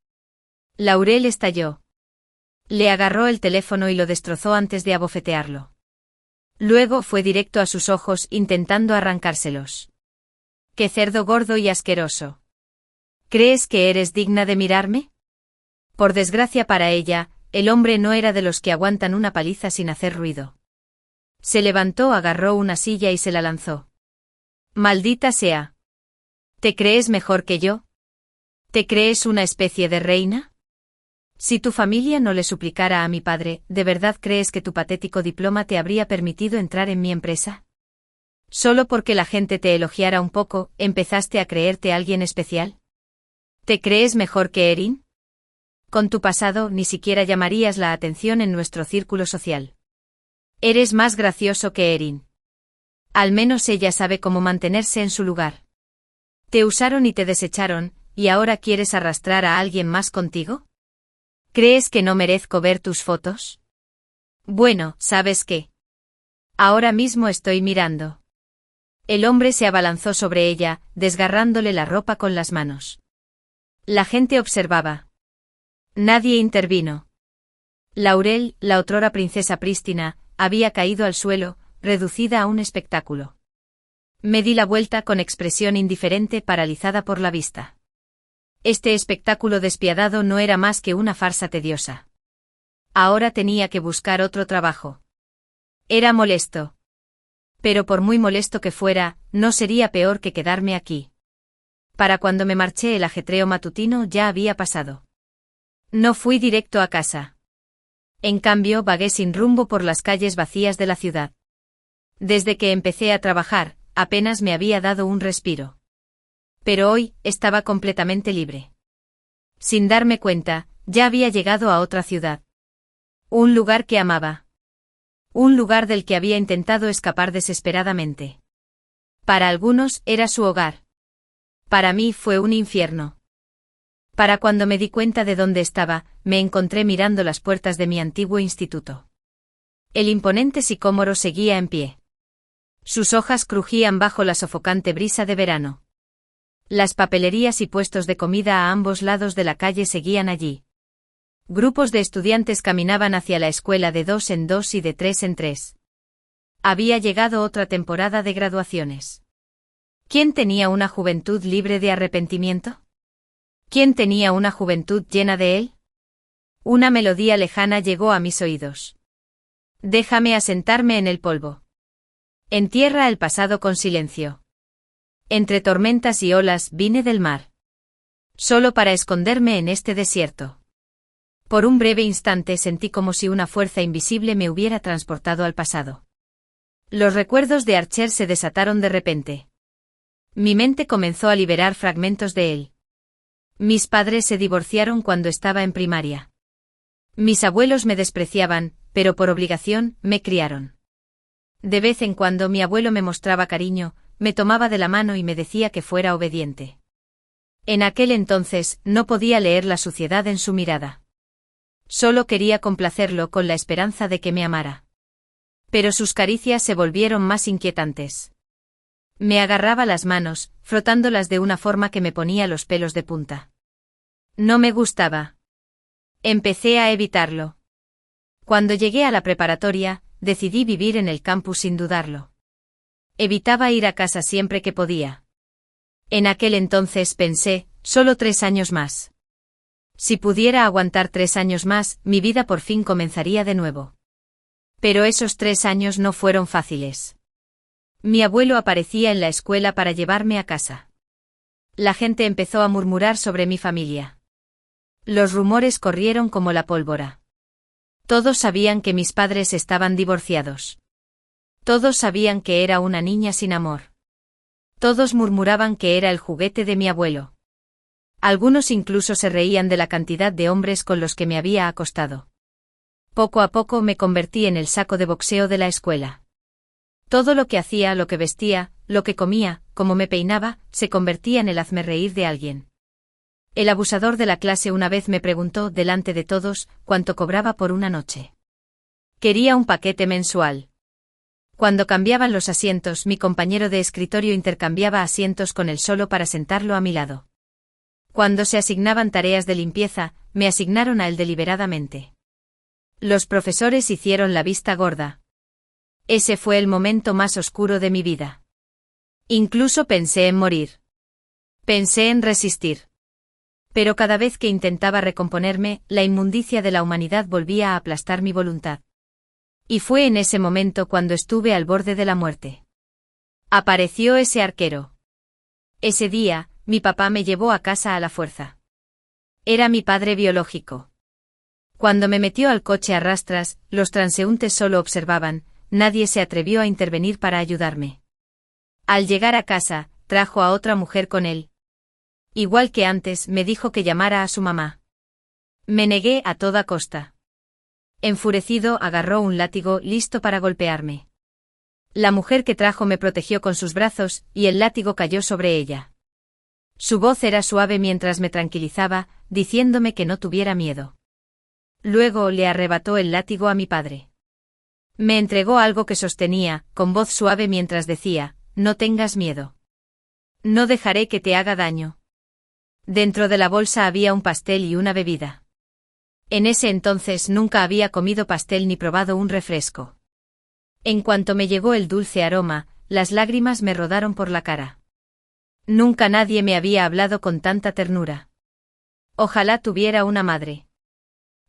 S1: Laurel estalló. Le agarró el teléfono y lo destrozó antes de abofetearlo. Luego fue directo a sus ojos intentando arrancárselos. ¡Qué cerdo gordo y asqueroso! ¿Crees que eres digna de mirarme? Por desgracia para ella, el hombre no era de los que aguantan una paliza sin hacer ruido. Se levantó, agarró una silla y se la lanzó. ¡Maldita sea! ¿Te crees mejor que yo? ¿Te crees una especie de reina? Si tu familia no le suplicara a mi padre, ¿de verdad crees que tu patético diploma te habría permitido entrar en mi empresa? ¿Solo porque la gente te elogiara un poco, empezaste a creerte alguien especial? ¿Te crees mejor que Erin? Con tu pasado ni siquiera llamarías la atención en nuestro círculo social. Eres más gracioso que Erin. Al menos ella sabe cómo mantenerse en su lugar. Te usaron y te desecharon, ¿y ahora quieres arrastrar a alguien más contigo? ¿Crees que no merezco ver tus fotos? Bueno, ¿sabes qué? Ahora mismo estoy mirando. El hombre se abalanzó sobre ella, desgarrándole la ropa con las manos. La gente observaba. Nadie intervino. Laurel, la otrora princesa prístina, había caído al suelo, reducida a un espectáculo. Me di la vuelta con expresión indiferente, paralizada por la vista. Este espectáculo despiadado no era más que una farsa tediosa. Ahora tenía que buscar otro trabajo. Era molesto. Pero por muy molesto que fuera, no sería peor que quedarme aquí. Para cuando me marché el ajetreo matutino ya había pasado. No fui directo a casa. En cambio, vagué sin rumbo por las calles vacías de la ciudad. Desde que empecé a trabajar, apenas me había dado un respiro. Pero hoy, estaba completamente libre. Sin darme cuenta, ya había llegado a otra ciudad. Un lugar que amaba. Un lugar del que había intentado escapar desesperadamente. Para algunos, era su hogar. Para mí fue un infierno. Para cuando me di cuenta de dónde estaba, me encontré mirando las puertas de mi antiguo instituto. El imponente sicómoro seguía en pie. Sus hojas crujían bajo la sofocante brisa de verano. Las papelerías y puestos de comida a ambos lados de la calle seguían allí. Grupos de estudiantes caminaban hacia la escuela de 2 en 2 y de 3 en 3. Había llegado otra temporada de graduaciones. ¿Quién tenía una juventud libre de arrepentimiento? ¿Quién tenía una juventud llena de él? Una melodía lejana llegó a mis oídos. Déjame asentarme en el polvo. Entierra el pasado con silencio. Entre tormentas y olas vine del mar. Solo para esconderme en este desierto. Por un breve instante sentí como si una fuerza invisible me hubiera transportado al pasado. Los recuerdos de Archer se desataron de repente. Mi mente comenzó a liberar fragmentos de él. Mis padres se divorciaron cuando estaba en primaria. Mis abuelos me despreciaban, pero por obligación, me criaron. De vez en cuando mi abuelo me mostraba cariño, me tomaba de la mano y me decía que fuera obediente. En aquel entonces, no podía leer la suciedad en su mirada. Solo quería complacerlo con la esperanza de que me amara. Pero sus caricias se volvieron más inquietantes. Me agarraba las manos, frotándolas de una forma que me ponía los pelos de punta. No me gustaba. Empecé a evitarlo. Cuando llegué a la preparatoria, decidí vivir en el campus sin dudarlo. Evitaba ir a casa siempre que podía. En aquel entonces pensé, solo 3 años más. Si pudiera aguantar 3 años más, mi vida por fin comenzaría de nuevo. Pero esos 3 años no fueron fáciles. Mi abuelo aparecía en la escuela para llevarme a casa. La gente empezó a murmurar sobre mi familia. Los rumores corrieron como la pólvora. Todos sabían que mis padres estaban divorciados. Todos sabían que era una niña sin amor. Todos murmuraban que era el juguete de mi abuelo. Algunos incluso se reían de la cantidad de hombres con los que me había acostado. Poco a poco me convertí en el saco de boxeo de la escuela. Todo lo que hacía, lo que vestía, lo que comía, cómo me peinaba, se convertía en el hazmerreír de alguien. El abusador de la clase una vez me preguntó delante de todos cuánto cobraba por una noche. Quería un paquete mensual. Cuando cambiaban los asientos, mi compañero de escritorio intercambiaba asientos con él solo para sentarlo a mi lado. Cuando se asignaban tareas de limpieza, me asignaron a él deliberadamente. Los profesores hicieron la vista gorda. Ese fue el momento más oscuro de mi vida. Incluso pensé en morir. Pensé en resistir. Pero cada vez que intentaba recomponerme, la inmundicia de la humanidad volvía a aplastar mi voluntad. Y fue en ese momento cuando estuve al borde de la muerte. Apareció ese arquero. Ese día, mi papá me llevó a casa a la fuerza. Era mi padre biológico. Cuando me metió al coche a rastras, los transeúntes solo observaban, nadie se atrevió a intervenir para ayudarme. Al llegar a casa, trajo a otra mujer con él. Igual que antes, me dijo que llamara a su mamá. Me negué a toda costa. Enfurecido, agarró un látigo listo para golpearme. La mujer que trajo me protegió con sus brazos, y el látigo cayó sobre ella. Su voz era suave mientras me tranquilizaba, diciéndome que no tuviera miedo. Luego le arrebató el látigo a mi padre. Me entregó algo que sostenía, con voz suave mientras decía, no tengas miedo. No dejaré que te haga daño. Dentro de la bolsa había un pastel y una bebida. En ese entonces nunca había comido pastel ni probado un refresco. En cuanto me llegó el dulce aroma, las lágrimas me rodaron por la cara. Nunca nadie me había hablado con tanta ternura. Ojalá tuviera una madre.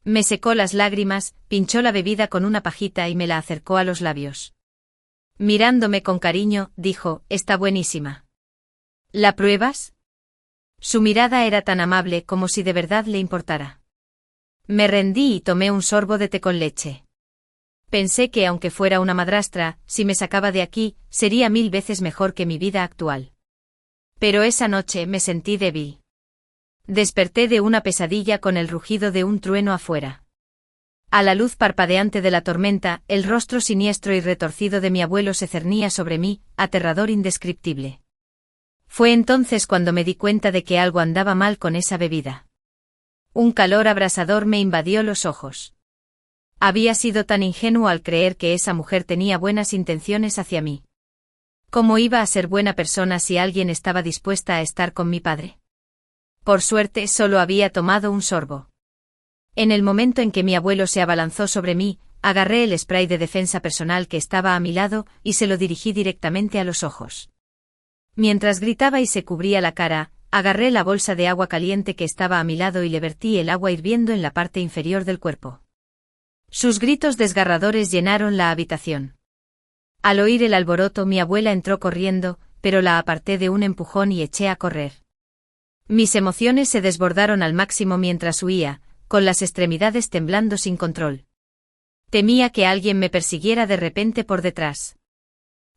S1: Me secó las lágrimas, pinchó la bebida con una pajita y me la acercó a los labios. Mirándome con cariño, dijo, está buenísima. ¿La pruebas? Su mirada era tan amable como si de verdad le importara. Me rendí y tomé un sorbo de té con leche. Pensé que aunque fuera una madrastra, si me sacaba de aquí, sería 1000 veces mejor que mi vida actual. Pero esa noche me sentí débil. Desperté de una pesadilla con el rugido de un trueno afuera. A la luz parpadeante de la tormenta, el rostro siniestro y retorcido de mi abuelo se cernía sobre mí, aterrador indescriptible. Fue entonces cuando me di cuenta de que algo andaba mal con esa bebida. Un calor abrasador me invadió los ojos. Había sido tan ingenuo al creer que esa mujer tenía buenas intenciones hacia mí. ¿Cómo iba a ser buena persona si alguien estaba dispuesta a estar con mi padre? Por suerte solo había tomado un sorbo. En el momento en que mi abuelo se abalanzó sobre mí, agarré el spray de defensa personal que estaba a mi lado y se lo dirigí directamente a los ojos. Mientras gritaba y se cubría la cara, agarré la bolsa de agua caliente que estaba a mi lado y le vertí el agua hirviendo en la parte inferior del cuerpo. Sus gritos desgarradores llenaron la habitación. Al oír el alboroto, mi abuela entró corriendo, pero la aparté de un empujón y eché a correr. Mis emociones se desbordaron al máximo mientras huía, con las extremidades temblando sin control. Temía que alguien me persiguiera de repente por detrás.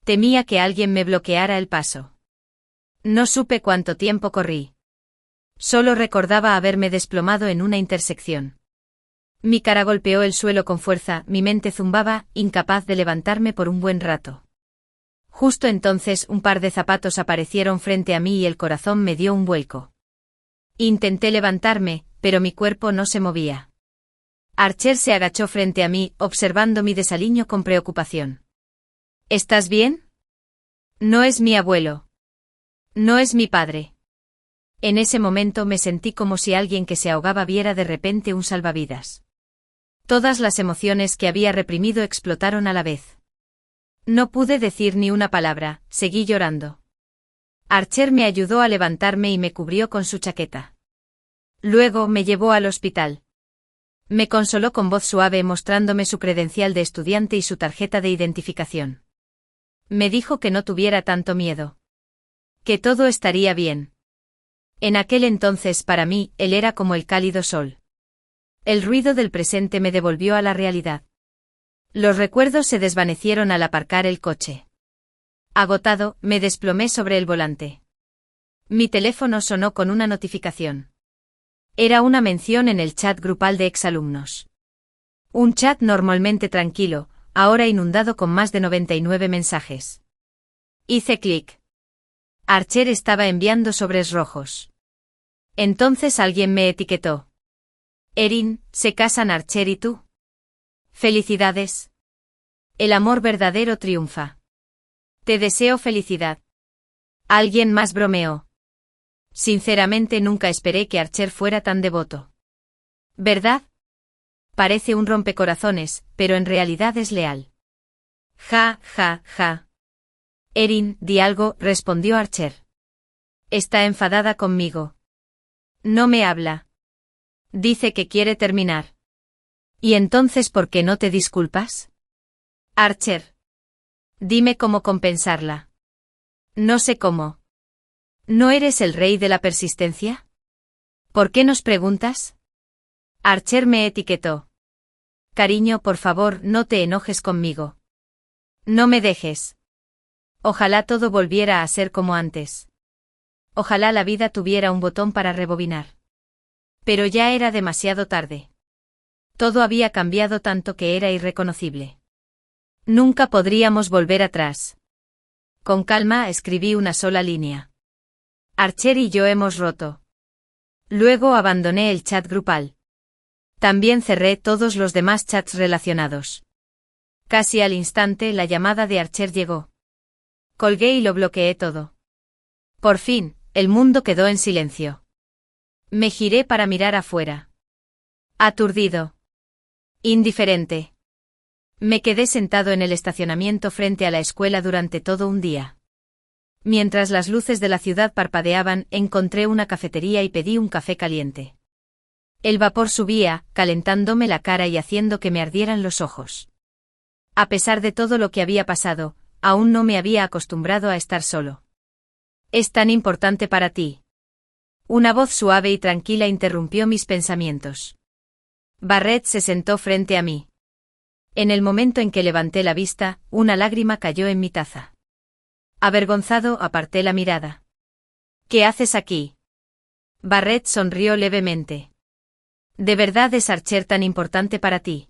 S1: Temía que alguien me bloqueara el paso. No supe cuánto tiempo corrí. Solo recordaba haberme desplomado en una intersección. Mi cara golpeó el suelo con fuerza, mi mente zumbaba, incapaz de levantarme por un buen rato. Justo entonces un par de zapatos aparecieron frente a mí y el corazón me dio un vuelco. Intenté levantarme, pero mi cuerpo no se movía. Archer se agachó frente a mí, observando mi desaliño con preocupación. ¿Estás bien? No es mi abuelo. No es mi padre. En ese momento me sentí como si alguien que se ahogaba viera de repente un salvavidas. Todas las emociones que había reprimido explotaron a la vez. No pude decir ni una palabra, seguí llorando. Archer me ayudó a levantarme y me cubrió con su chaqueta. Luego me llevó al hospital. Me consoló con voz suave mostrándome su credencial de estudiante y su tarjeta de identificación. Me dijo que no tuviera tanto miedo. Que todo estaría bien. En aquel entonces para mí, él era como el cálido sol. El ruido del presente me devolvió a la realidad. Los recuerdos se desvanecieron al aparcar el coche. Agotado, me desplomé sobre el volante. Mi teléfono sonó con una notificación. Era una mención en el chat grupal de exalumnos. Un chat normalmente tranquilo, ahora inundado con más de 99 mensajes. Hice clic. Archer estaba enviando sobres rojos. Entonces alguien me etiquetó. Erin, ¿se casan Archer y tú? Felicidades. El amor verdadero triunfa. Te deseo felicidad. Alguien más bromeó. Sinceramente nunca esperé que Archer fuera tan devoto. ¿Verdad? Parece un rompecorazones, pero en realidad es leal. Ja, ja, ja. Erin, di algo, respondió Archer. Está enfadada conmigo. No me habla. Dice que quiere terminar. ¿Y entonces por qué no te disculpas? Archer. Dime cómo compensarla. No sé cómo. ¿No eres el rey de la persistencia? ¿Por qué nos preguntas? Archer me etiquetó. Cariño, por favor, no te enojes conmigo. No me dejes. Ojalá todo volviera a ser como antes. Ojalá la vida tuviera un botón para rebobinar. Pero ya era demasiado tarde. Todo había cambiado tanto que era irreconocible. Nunca podríamos volver atrás. Con calma escribí una sola línea. Archer y yo hemos roto. Luego abandoné el chat grupal. También cerré todos los demás chats relacionados. Casi al instante la llamada de Archer llegó. Colgué y lo bloqueé todo. Por fin, el mundo quedó en silencio. Me giré para mirar afuera. Aturdido. Indiferente. Me quedé sentado en el estacionamiento frente a la escuela durante todo un día. Mientras las luces de la ciudad parpadeaban, encontré una cafetería y pedí un café caliente. El vapor subía, calentándome la cara y haciendo que me ardieran los ojos. A pesar de todo lo que había pasado, aún no me había acostumbrado a estar solo. ¿Es tan importante para ti? Una voz suave y tranquila interrumpió mis pensamientos. Barrett se sentó frente a mí. En el momento en que levanté la vista, una lágrima cayó en mi taza. Avergonzado, aparté la mirada. ¿Qué haces aquí? Barrett sonrió levemente. ¿De verdad es Archer tan importante para ti?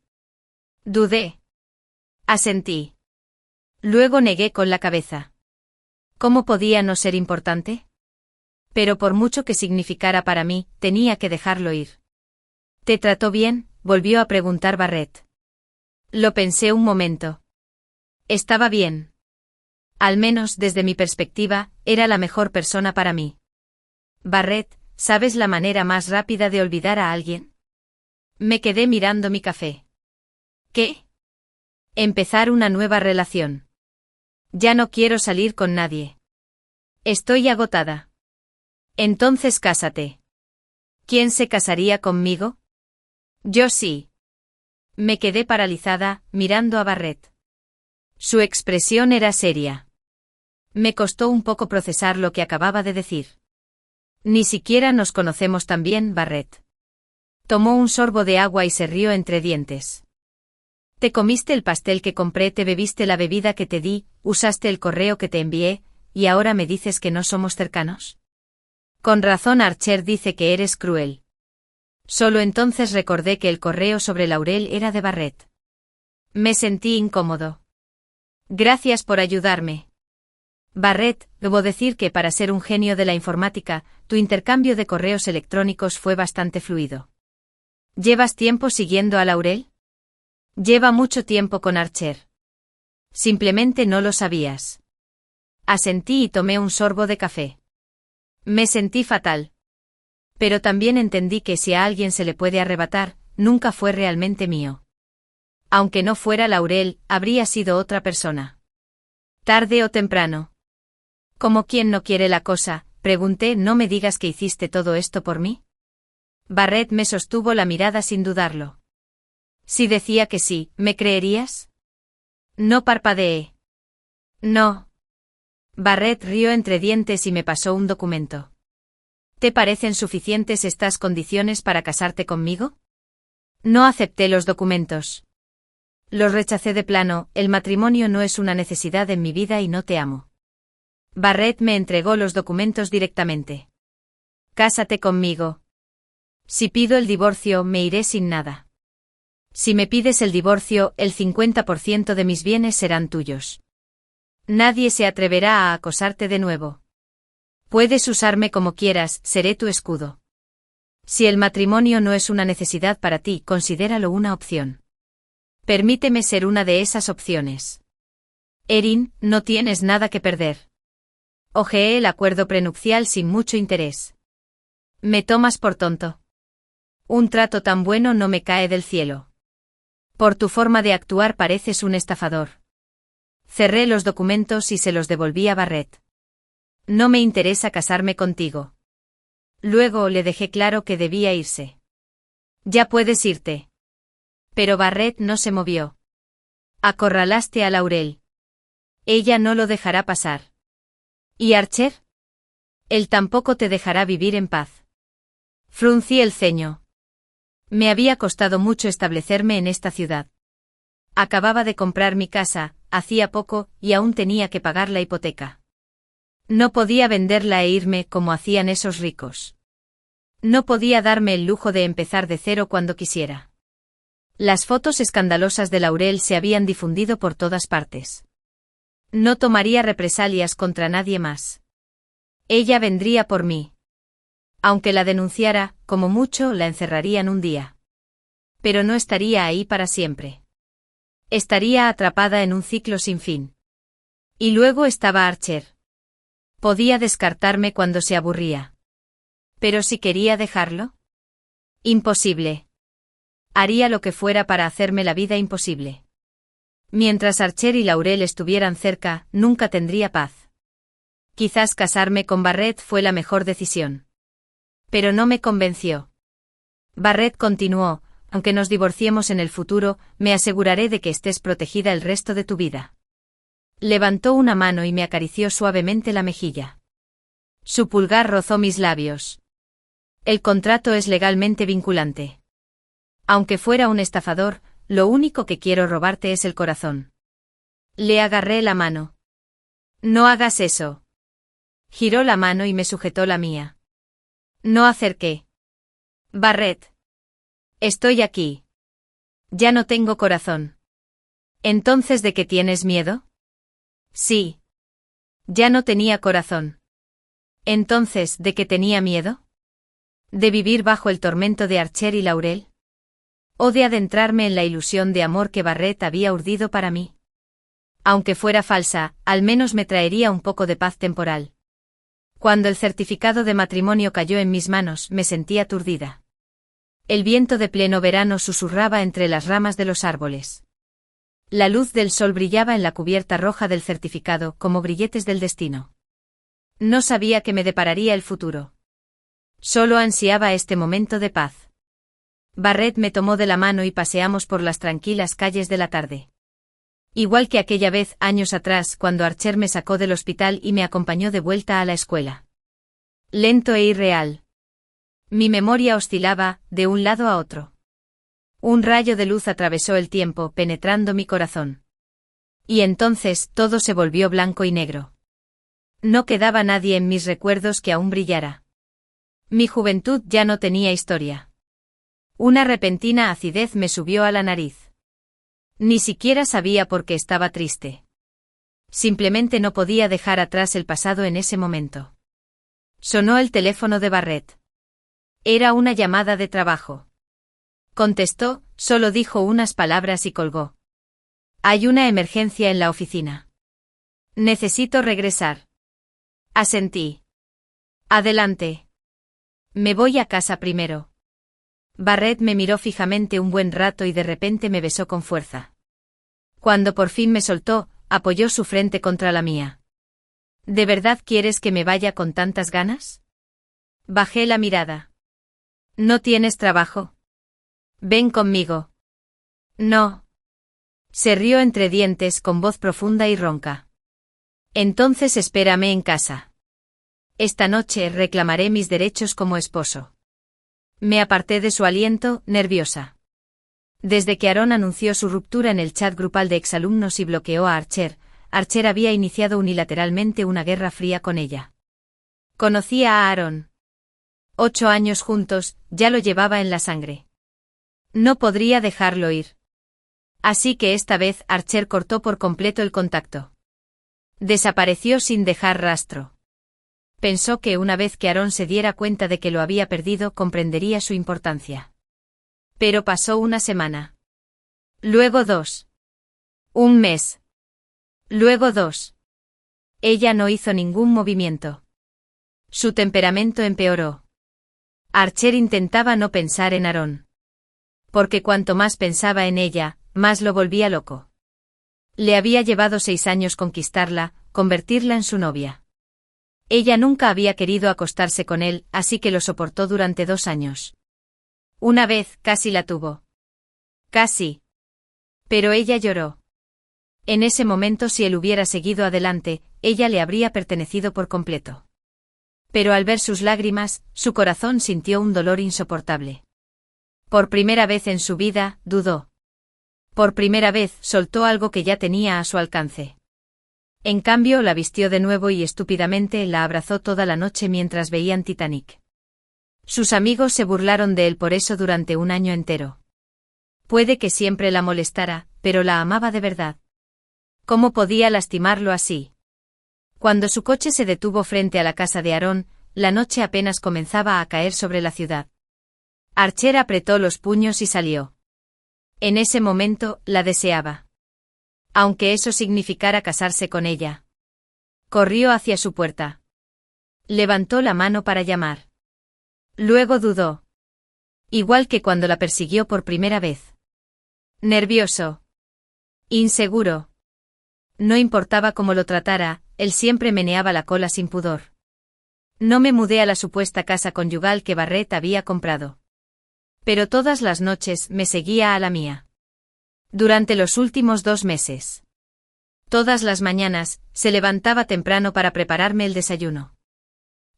S1: Dudé. Asentí. Luego negué con la cabeza. ¿Cómo podía no ser importante? Pero por mucho que significara para mí, tenía que dejarlo ir. ¿Te trató bien?, volvió a preguntar Barrett. Lo pensé un momento. Estaba bien. Al menos desde mi perspectiva, era la mejor persona para mí. Barrett, ¿sabes la manera más rápida de olvidar a alguien? Me quedé mirando mi café. ¿Qué? Empezar una nueva relación. Ya no quiero salir con nadie. Estoy agotada. Entonces cásate. ¿Quién se casaría conmigo? Yo sí. Me quedé paralizada, mirando a Barrett. Su expresión era seria. Me costó un poco procesar lo que acababa de decir. Ni siquiera nos conocemos tan bien, Barrett. Tomó un sorbo de agua y se rió entre dientes. Te comiste el pastel que compré, te bebiste la bebida que te di, usaste el correo que te envié, y ahora me dices que no somos cercanos. Con razón Archer dice que eres cruel. Solo entonces recordé que el correo sobre Laurel era de Barrett. Me sentí incómodo. Gracias por ayudarme. Barrett, debo decir que para ser un genio de la informática, tu intercambio de correos electrónicos fue bastante fluido. ¿Llevas tiempo siguiendo a Laurel? Lleva mucho tiempo con Archer. Simplemente no lo sabías. Asentí y tomé un sorbo de café. Me sentí fatal. Pero también entendí que si a alguien se le puede arrebatar, nunca fue realmente mío. Aunque no fuera Laurel, habría sido otra persona. Tarde o temprano. ¿Como quien no quiere la cosa? Pregunté. ¿No me digas que hiciste todo esto por mí? Barrett me sostuvo la mirada sin dudarlo. Si decía que sí, ¿me creerías? No parpadeé. No. Barrett rió entre dientes y me pasó un documento. ¿Te parecen suficientes estas condiciones para casarte conmigo? No acepté los documentos. Los rechacé de plano. El matrimonio no es una necesidad en mi vida y no te amo. Barrett me entregó los documentos directamente. Cásate conmigo. Si pido el divorcio, me iré sin nada. Si me pides el divorcio, el 50% de mis bienes serán tuyos. Nadie se atreverá a acosarte de nuevo. Puedes usarme como quieras, seré tu escudo. Si el matrimonio no es una necesidad para ti, considéralo una opción. Permíteme ser una de esas opciones. Erin, no tienes nada que perder. Hojeé el acuerdo prenupcial sin mucho interés. ¿Me tomas por tonto? Un trato tan bueno no me cae del cielo. Por tu forma de actuar pareces un estafador. Cerré los documentos y se los devolví a Barrett. No me interesa casarme contigo. Luego le dejé claro que debía irse. Ya puedes irte. Pero Barrett no se movió. Acorralaste a Laurel. Ella no lo dejará pasar. ¿Y Archer? Él tampoco te dejará vivir en paz. Fruncí el ceño. Me había costado mucho establecerme en esta ciudad. Acababa de comprar mi casa, hacía poco, y aún tenía que pagar la hipoteca. No podía venderla e irme como hacían esos ricos. No podía darme el lujo de empezar de cero cuando quisiera. Las fotos escandalosas de Laurel se habían difundido por todas partes. No tomaría represalias contra nadie más. Ella vendría por mí. Aunque la denunciara, como mucho la encerrarían un día. Pero no estaría ahí para siempre. Estaría atrapada en un ciclo sin fin. Y luego estaba Archer. Podía descartarme cuando se aburría. ¿Pero si quería dejarlo? Imposible. Haría lo que fuera para hacerme la vida imposible. Mientras Archer y Laurel estuvieran cerca, nunca tendría paz. Quizás casarme con Barrett fue la mejor decisión. Pero no me convenció. Barrett continuó, aunque nos divorciemos en el futuro, me aseguraré de que estés protegida el resto de tu vida. Levantó una mano y me acarició suavemente la mejilla. Su pulgar rozó mis labios. El contrato es legalmente vinculante. Aunque fuera un estafador, lo único que quiero robarte es el corazón. Le agarré la mano. No hagas eso. Giró la mano y me sujetó la mía. No acerqué. Barrett. Estoy aquí. Ya no tengo corazón. ¿Entonces de qué tienes miedo? Sí. Ya no tenía corazón. Entonces, ¿de qué tenía miedo? ¿De vivir bajo el tormento de Archer y Laurel? ¿O de adentrarme en la ilusión de amor que Barrett había urdido para mí? Aunque fuera falsa, al menos me traería un poco de paz temporal. Cuando el certificado de matrimonio cayó en mis manos, me sentí aturdida. El viento de pleno verano susurraba entre las ramas de los árboles. La luz del sol brillaba en la cubierta roja del certificado como grilletes del destino. No sabía qué me depararía el futuro. Solo ansiaba este momento de paz. Barrett me tomó de la mano y paseamos por las tranquilas calles de la tarde. Igual que aquella vez años atrás cuando Archer me sacó del hospital y me acompañó de vuelta a la escuela. Lento e irreal. Mi memoria oscilaba, de un lado a otro. Un rayo de luz atravesó el tiempo, penetrando mi corazón. Y entonces todo se volvió blanco y negro. No quedaba nadie en mis recuerdos que aún brillara. Mi juventud ya no tenía historia. Una repentina acidez me subió a la nariz. Ni siquiera sabía por qué estaba triste. Simplemente no podía dejar atrás el pasado en ese momento. Sonó el teléfono de Barrett. Era una llamada de trabajo. Contestó, solo dijo unas palabras y colgó. Hay una emergencia en la oficina. Necesito regresar. Asentí. Adelante. Me voy a casa primero. Barrett me miró fijamente un buen rato y de repente me besó con fuerza. Cuando por fin me soltó, apoyó su frente contra la mía. ¿De verdad quieres que me vaya con tantas ganas? Bajé la mirada. ¿No tienes trabajo? Ven conmigo. No. Se rió entre dientes con voz profunda y ronca. Entonces espérame en casa. Esta noche reclamaré mis derechos como esposo. Me aparté de su aliento, nerviosa. Desde que Aaron anunció su ruptura en el chat grupal de exalumnos y bloqueó a Archer, Archer había iniciado unilateralmente una guerra fría con ella. Conocía a Aaron. 8 años juntos, ya lo llevaba en la sangre. No podría dejarlo ir. Así que esta vez Archer cortó por completo el contacto. Desapareció sin dejar rastro. Pensó que una vez que Aarón se diera cuenta de que lo había perdido comprendería su importancia. Pero pasó una semana. Luego 2. Un mes. Luego 2. Ella no hizo ningún movimiento. Su temperamento empeoró. Archer intentaba no pensar en Aarón. Porque cuanto más pensaba en ella, más lo volvía loco. Le había llevado 6 años conquistarla, convertirla en su novia. Ella nunca había querido acostarse con él, así que lo soportó durante 2 años. Una vez, casi la tuvo. Casi. Pero ella lloró. En ese momento, si él hubiera seguido adelante, ella le habría pertenecido por completo. Pero al ver sus lágrimas, su corazón sintió un dolor insoportable. Por primera vez en su vida, dudó. Por primera vez, soltó algo que ya tenía a su alcance. En cambio, la vistió de nuevo y estúpidamente la abrazó toda la noche mientras veían Titanic. Sus amigos se burlaron de él por eso durante un año entero. Puede que siempre la molestara, pero la amaba de verdad. ¿Cómo podía lastimarlo así? Cuando su coche se detuvo frente a la casa de Aarón, la noche apenas comenzaba a caer sobre la ciudad. Archer apretó los puños y salió. En ese momento, la deseaba. Aunque eso significara casarse con ella. Corrió hacia su puerta. Levantó la mano para llamar. Luego dudó. Igual que cuando la persiguió por primera vez. Nervioso. Inseguro. No importaba cómo lo tratara, él siempre meneaba la cola sin pudor. No me mudé a la supuesta casa conyugal que Barrett había comprado. Pero todas las noches me seguía a la mía. Durante los últimos 2 meses. Todas las mañanas, se levantaba temprano para prepararme el desayuno.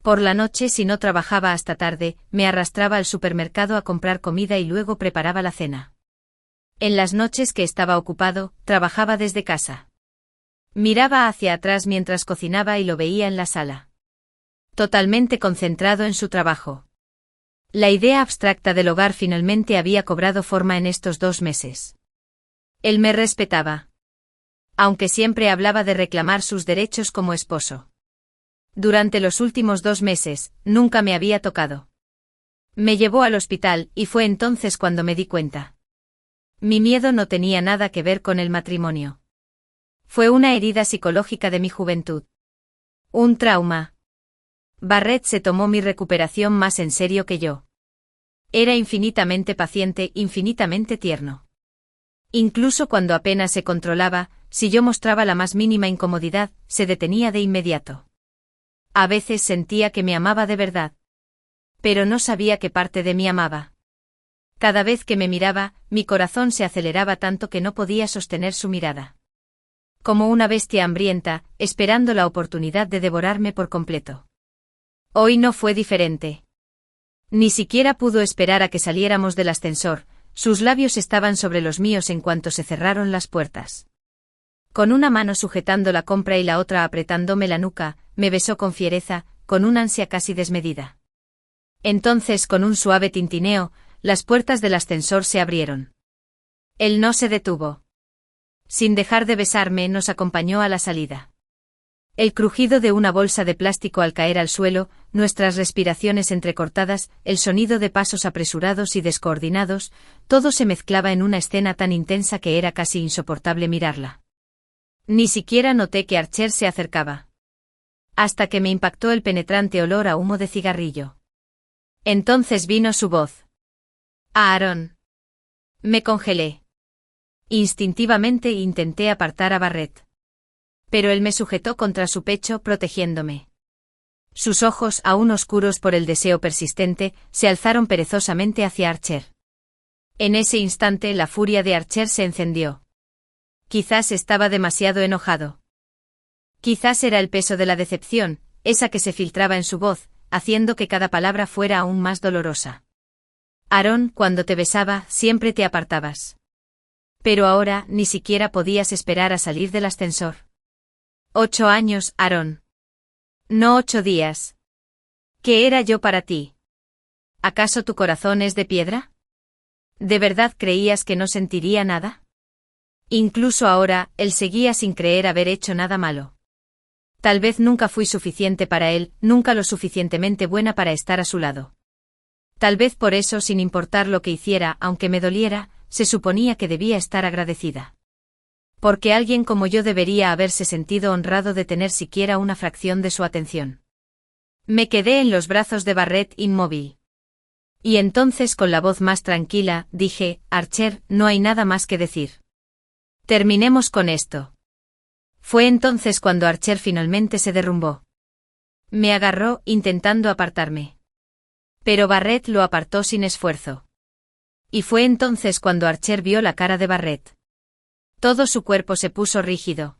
S1: Por la noche, si no trabajaba hasta tarde, me arrastraba al supermercado a comprar comida y luego preparaba la cena. En las noches que estaba ocupado, trabajaba desde casa. Miraba hacia atrás mientras cocinaba y lo veía en la sala. Totalmente concentrado en su trabajo. La idea abstracta del hogar finalmente había cobrado forma en estos 2 meses. Él me respetaba. Aunque siempre hablaba de reclamar sus derechos como esposo. Durante los últimos 2 meses, nunca me había tocado. Me llevó al hospital y fue entonces cuando me di cuenta. Mi miedo no tenía nada que ver con el matrimonio. Fue una herida psicológica de mi juventud. Un trauma. Barrett se tomó mi recuperación más en serio que yo. Era infinitamente paciente, infinitamente tierno. Incluso cuando apenas se controlaba, si yo mostraba la más mínima incomodidad, se detenía de inmediato. A veces sentía que me amaba de verdad. Pero no sabía qué parte de mí amaba. Cada vez que me miraba, mi corazón se aceleraba tanto que no podía sostener su mirada. Como una bestia hambrienta, esperando la oportunidad de devorarme por completo. Hoy no fue diferente. Ni siquiera pudo esperar a que saliéramos del ascensor, sus labios estaban sobre los míos en cuanto se cerraron las puertas. Con una mano sujetando la compra y la otra apretándome la nuca, me besó con fiereza, con una ansia casi desmedida. Entonces, con un suave tintineo, las puertas del ascensor se abrieron. Él no se detuvo. Sin dejar de besarme, nos acompañó a la salida. El crujido de una bolsa de plástico al caer al suelo, nuestras respiraciones entrecortadas, el sonido de pasos apresurados y descoordinados, todo se mezclaba en una escena tan intensa que era casi insoportable mirarla. Ni siquiera noté que Archer se acercaba. Hasta que me impactó el penetrante olor a humo de cigarrillo. Entonces vino su voz. Aarón. Me congelé. Instintivamente intenté apartar a Barrett. Pero él me sujetó contra su pecho, protegiéndome. Sus ojos, aún oscuros por el deseo persistente, se alzaron perezosamente hacia Archer. En ese instante la furia de Archer se encendió. Quizás estaba demasiado enojado. Quizás era el peso de la decepción, esa que se filtraba en su voz, haciendo que cada palabra fuera aún más dolorosa. Aarón, cuando te besaba, siempre te apartabas. Pero ahora, ni siquiera podías esperar a salir del ascensor. 8 años, Aarón. No 8 días. ¿Qué era yo para ti? ¿Acaso tu corazón es de piedra? ¿De verdad creías que no sentiría nada? Incluso ahora, él seguía sin creer haber hecho nada malo. Tal vez nunca fui suficiente para él, nunca lo suficientemente buena para estar a su lado. Tal vez por eso, sin importar lo que hiciera, aunque me doliera, se suponía que debía estar agradecida. Porque alguien como yo debería haberse sentido honrado de tener siquiera una fracción de su atención. Me quedé en los brazos de Barrett inmóvil. Y entonces, con la voz más tranquila, dije: Archer, no hay nada más que decir. Terminemos con esto. Fue entonces cuando Archer finalmente se derrumbó. Me agarró, intentando apartarme. Pero Barrett lo apartó sin esfuerzo. Y fue entonces cuando Archer vio la cara de Barrett. Todo su cuerpo se puso rígido.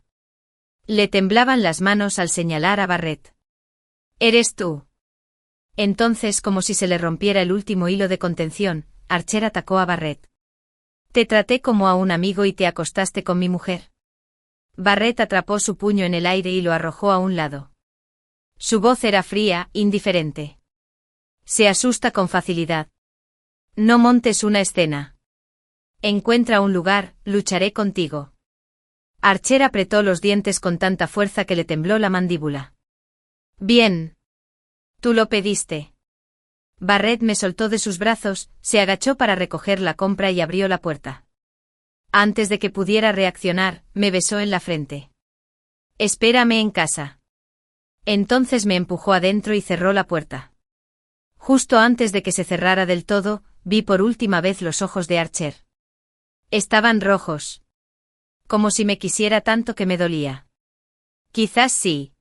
S1: Le temblaban las manos al señalar a Barrett. «¿Eres tú?» Entonces, como si se le rompiera el último hilo de contención, Archer atacó a Barrett. «Te traté como a un amigo y te acostaste con mi mujer». Barrett atrapó su puño en el aire y lo arrojó a un lado. Su voz era fría, indiferente. Se asusta con facilidad. No montes una escena. Encuentra un lugar, lucharé contigo. Archer apretó los dientes con tanta fuerza que le tembló la mandíbula. Bien. Tú lo pediste. Barrett me soltó de sus brazos, se agachó para recoger la compra y abrió la puerta. Antes de que pudiera reaccionar, me besó en la frente. Espérame en casa. Entonces me empujó adentro y cerró la puerta. Justo antes de que se cerrara del todo, vi por última vez los ojos de Archer. Estaban rojos. Como si me quisiera tanto que me dolía. Quizás sí.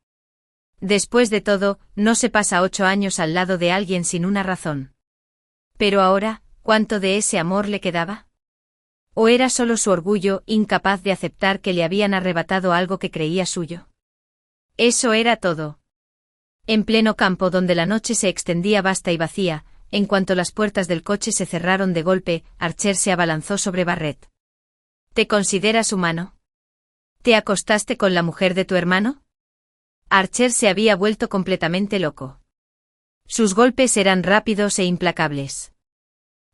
S1: Después de todo, no se pasa 8 años al lado de alguien sin una razón. Pero ahora, ¿cuánto de ese amor le quedaba? ¿O era solo su orgullo, incapaz de aceptar que le habían arrebatado algo que creía suyo? Eso era todo. En pleno campo donde la noche se extendía vasta y vacía, en cuanto las puertas del coche se cerraron de golpe, Archer se abalanzó sobre Barrett. ¿Te consideras humano? ¿Te acostaste con la mujer de tu hermano? Archer se había vuelto completamente loco. Sus golpes eran rápidos e implacables.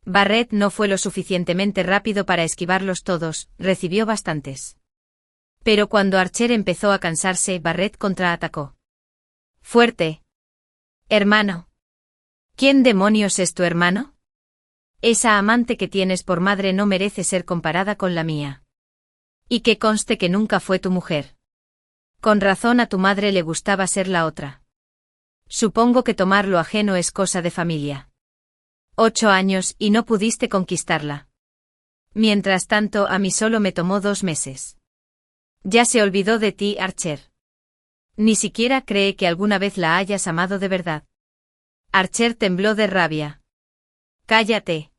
S1: Barrett no fue lo suficientemente rápido para esquivarlos todos, recibió bastantes. Pero cuando Archer empezó a cansarse, Barrett contraatacó. Fuerte. Hermano. ¿Quién demonios es tu hermano? Esa amante que tienes por madre no merece ser comparada con la mía. Y que conste que nunca fue tu mujer. Con razón a tu madre le gustaba ser la otra. Supongo que tomar lo ajeno es cosa de familia. 8 años y no pudiste conquistarla. Mientras tanto, a mí solo me tomó 2 meses. Ya se olvidó de ti, Archer. Ni siquiera cree que alguna vez la hayas amado de verdad. Archer tembló de rabia. Cállate.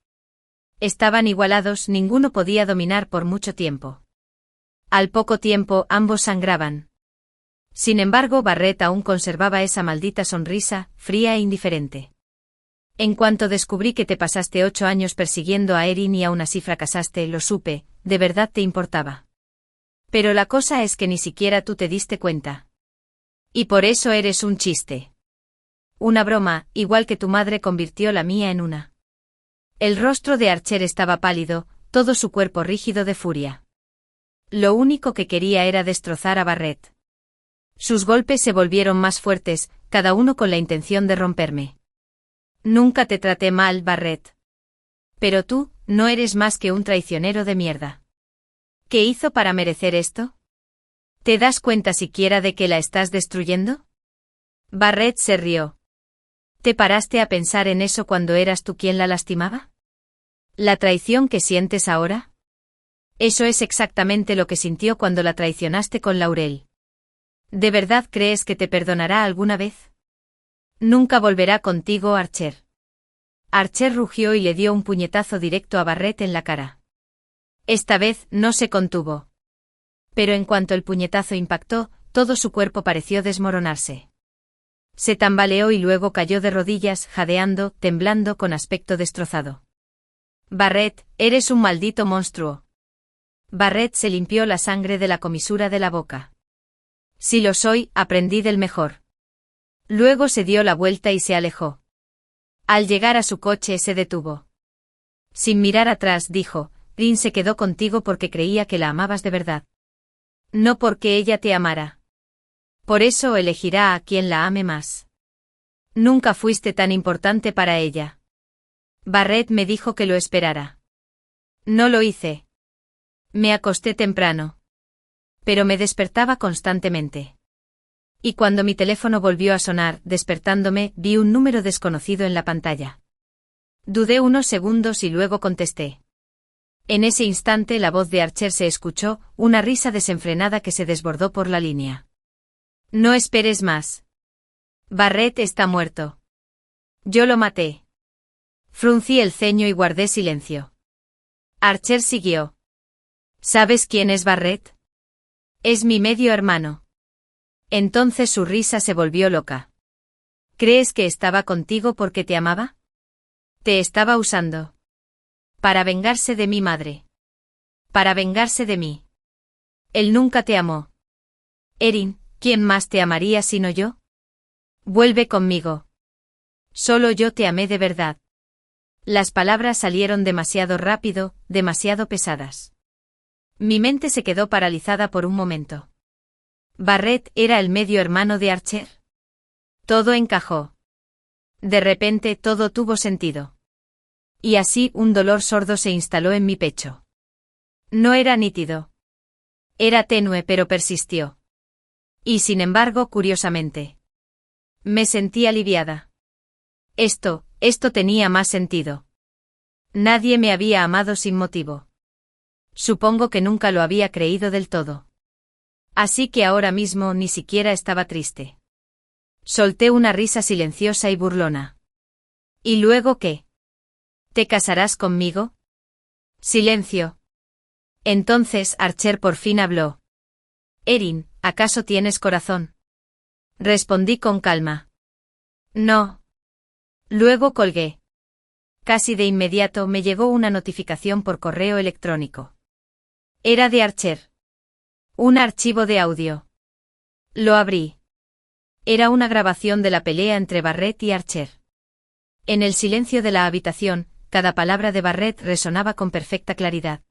S1: Estaban igualados, ninguno podía dominar por mucho tiempo. Al poco tiempo, ambos sangraban. Sin embargo, Barrett aún conservaba esa maldita sonrisa, fría e indiferente. En cuanto descubrí que te pasaste 8 años persiguiendo a Erin y aún así fracasaste, lo supe, de verdad te importaba. Pero la cosa es que ni siquiera tú te diste cuenta. Y por eso eres un chiste. Una broma, igual que tu madre convirtió la mía en una. El rostro de Archer estaba pálido, todo su cuerpo rígido de furia. Lo único que quería era destrozar a Barrett. Sus golpes se volvieron más fuertes, cada uno con la intención de romperme. Nunca te traté mal, Barrett. Pero tú, no eres más que un traicionero de mierda. ¿Qué hizo para merecer esto? ¿Te das cuenta siquiera de que la estás destruyendo? Barrett se rió. ¿Te paraste a pensar en eso cuando eras tú quien la lastimaba? ¿La traición que sientes ahora? Eso es exactamente lo que sintió cuando la traicionaste con Laurel. ¿De verdad crees que te perdonará alguna vez? Nunca volverá contigo, Archer. Archer rugió y le dio un puñetazo directo a Barrett en la cara. Esta vez no se contuvo. Pero en cuanto el puñetazo impactó, todo su cuerpo pareció desmoronarse. Se tambaleó y luego cayó de rodillas, jadeando, temblando con aspecto destrozado. Barrett, eres un maldito monstruo. Barrett se limpió la sangre de la comisura de la boca. Si lo soy, aprendí del mejor. Luego se dio la vuelta y se alejó. Al llegar a su coche se detuvo. Sin mirar atrás dijo, Green se quedó contigo porque creía que la amabas de verdad. No porque ella te amara. Por eso elegirá a quien la ame más. Nunca fuiste tan importante para ella. Barrett me dijo que lo esperara. No lo hice. Me acosté temprano. Pero me despertaba constantemente. Y cuando mi teléfono volvió a sonar, despertándome, vi un número desconocido en la pantalla. Dudé unos segundos y luego contesté. En ese instante la voz de Archer se escuchó, una risa desenfrenada que se desbordó por la línea. No esperes más. Barrett está muerto. Yo lo maté. Fruncí el ceño y guardé silencio. Archer siguió. ¿Sabes quién es Barrett? Es mi medio hermano. Entonces su risa se volvió loca. ¿Crees que estaba contigo porque te amaba? Te estaba usando. Para vengarse de mi madre. Para vengarse de mí. Él nunca te amó. Erin, ¿quién más te amaría sino yo? Vuelve conmigo. Solo yo te amé de verdad. Las palabras salieron demasiado rápido, demasiado pesadas. Mi mente se quedó paralizada por un momento. ¿Barrett era el medio hermano de Archer? Todo encajó. De repente todo tuvo sentido. Y así un dolor sordo se instaló en mi pecho. No era nítido. Era tenue pero persistió. Y sin embargo, curiosamente. Me sentí aliviada. Esto tenía más sentido. Nadie me había amado sin motivo. Supongo que nunca lo había creído del todo. Así que ahora mismo ni siquiera estaba triste. Solté una risa silenciosa y burlona. ¿Y luego qué? ¿Te casarás conmigo? Silencio. Entonces Archer por fin habló. Erin, ¿acaso tienes corazón? Respondí con calma. No. Luego colgué. Casi de inmediato me llegó una notificación por correo electrónico. Era de Archer. Un archivo de audio. Lo abrí. Era una grabación de la pelea entre Barrett y Archer. En el silencio de la habitación, cada palabra de Barrett resonaba con perfecta claridad.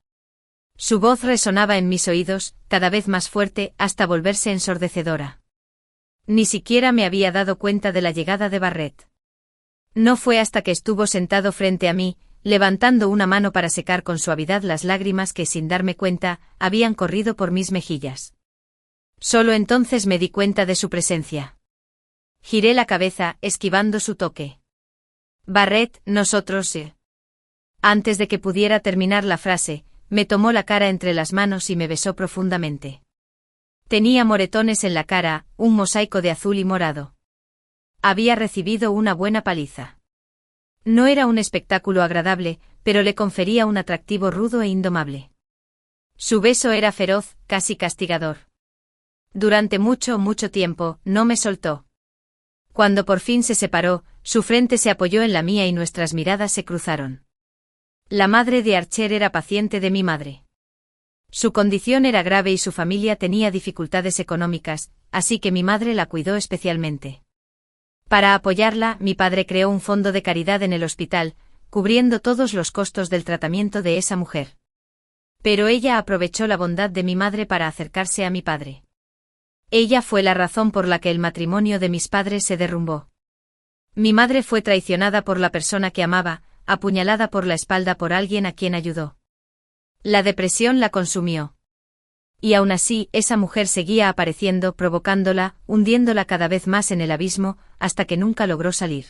S1: Su voz resonaba en mis oídos, cada vez más fuerte, hasta volverse ensordecedora. Ni siquiera me había dado cuenta de la llegada de Barrett. No fue hasta que estuvo sentado frente a mí, levantando una mano para secar con suavidad las lágrimas que, sin darme cuenta, habían corrido por mis mejillas. Solo entonces me di cuenta de su presencia. Giré la cabeza, esquivando su toque. Barrett, nosotros. Antes de que pudiera terminar la frase, me tomó la cara entre las manos y me besó profundamente. Tenía moretones en la cara, un mosaico de azul y morado. Había recibido una buena paliza. No era un espectáculo agradable, pero le confería un atractivo rudo e indomable. Su beso era feroz, casi castigador. Durante mucho tiempo, no me soltó. Cuando por fin se separó, su frente se apoyó en la mía y nuestras miradas se cruzaron. La madre de Archer era paciente de mi madre. Su condición era grave y su familia tenía dificultades económicas, así que mi madre la cuidó especialmente. Para apoyarla, mi padre creó un fondo de caridad en el hospital, cubriendo todos los costos del tratamiento de esa mujer. Pero ella aprovechó la bondad de mi madre para acercarse a mi padre. Ella fue la razón por la que el matrimonio de mis padres se derrumbó. Mi madre fue traicionada por la persona que amaba, apuñalada por la espalda por alguien a quien ayudó. La depresión la consumió. Y aún así, esa mujer seguía apareciendo, provocándola, hundiéndola cada vez más en el abismo, hasta que nunca logró salir.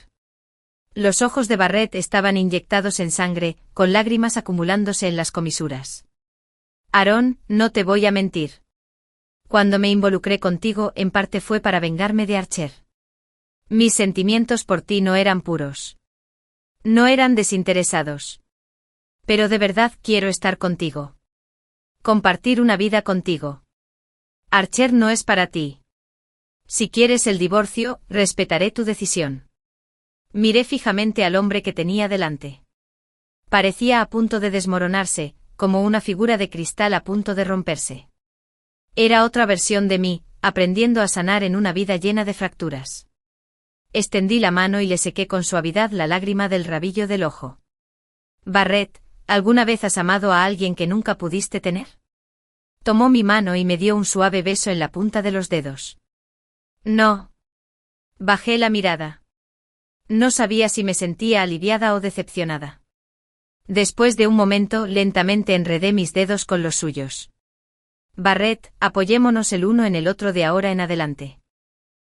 S1: Los ojos de Barrett estaban inyectados en sangre, con lágrimas acumulándose en las comisuras. Aaron, no te voy a mentir. Cuando me involucré contigo, en parte fue para vengarme de Archer. Mis sentimientos por ti no eran puros. No eran desinteresados. Pero de verdad quiero estar contigo. Compartir una vida contigo. Archer no es para ti. Si quieres el divorcio, respetaré tu decisión. Miré fijamente al hombre que tenía delante. Parecía a punto de desmoronarse, como una figura de cristal a punto de romperse. Era otra versión de mí, aprendiendo a sanar en una vida llena de fracturas. Extendí la mano y le sequé con suavidad la lágrima del rabillo del ojo. Barrett, ¿alguna vez has amado a alguien que nunca pudiste tener? Tomó mi mano y me dio un suave beso en la punta de los dedos. No. Bajé la mirada. No sabía si me sentía aliviada o decepcionada. Después de un momento, lentamente enredé mis dedos con los suyos. Barrett, apoyémonos el uno en el otro de ahora en adelante.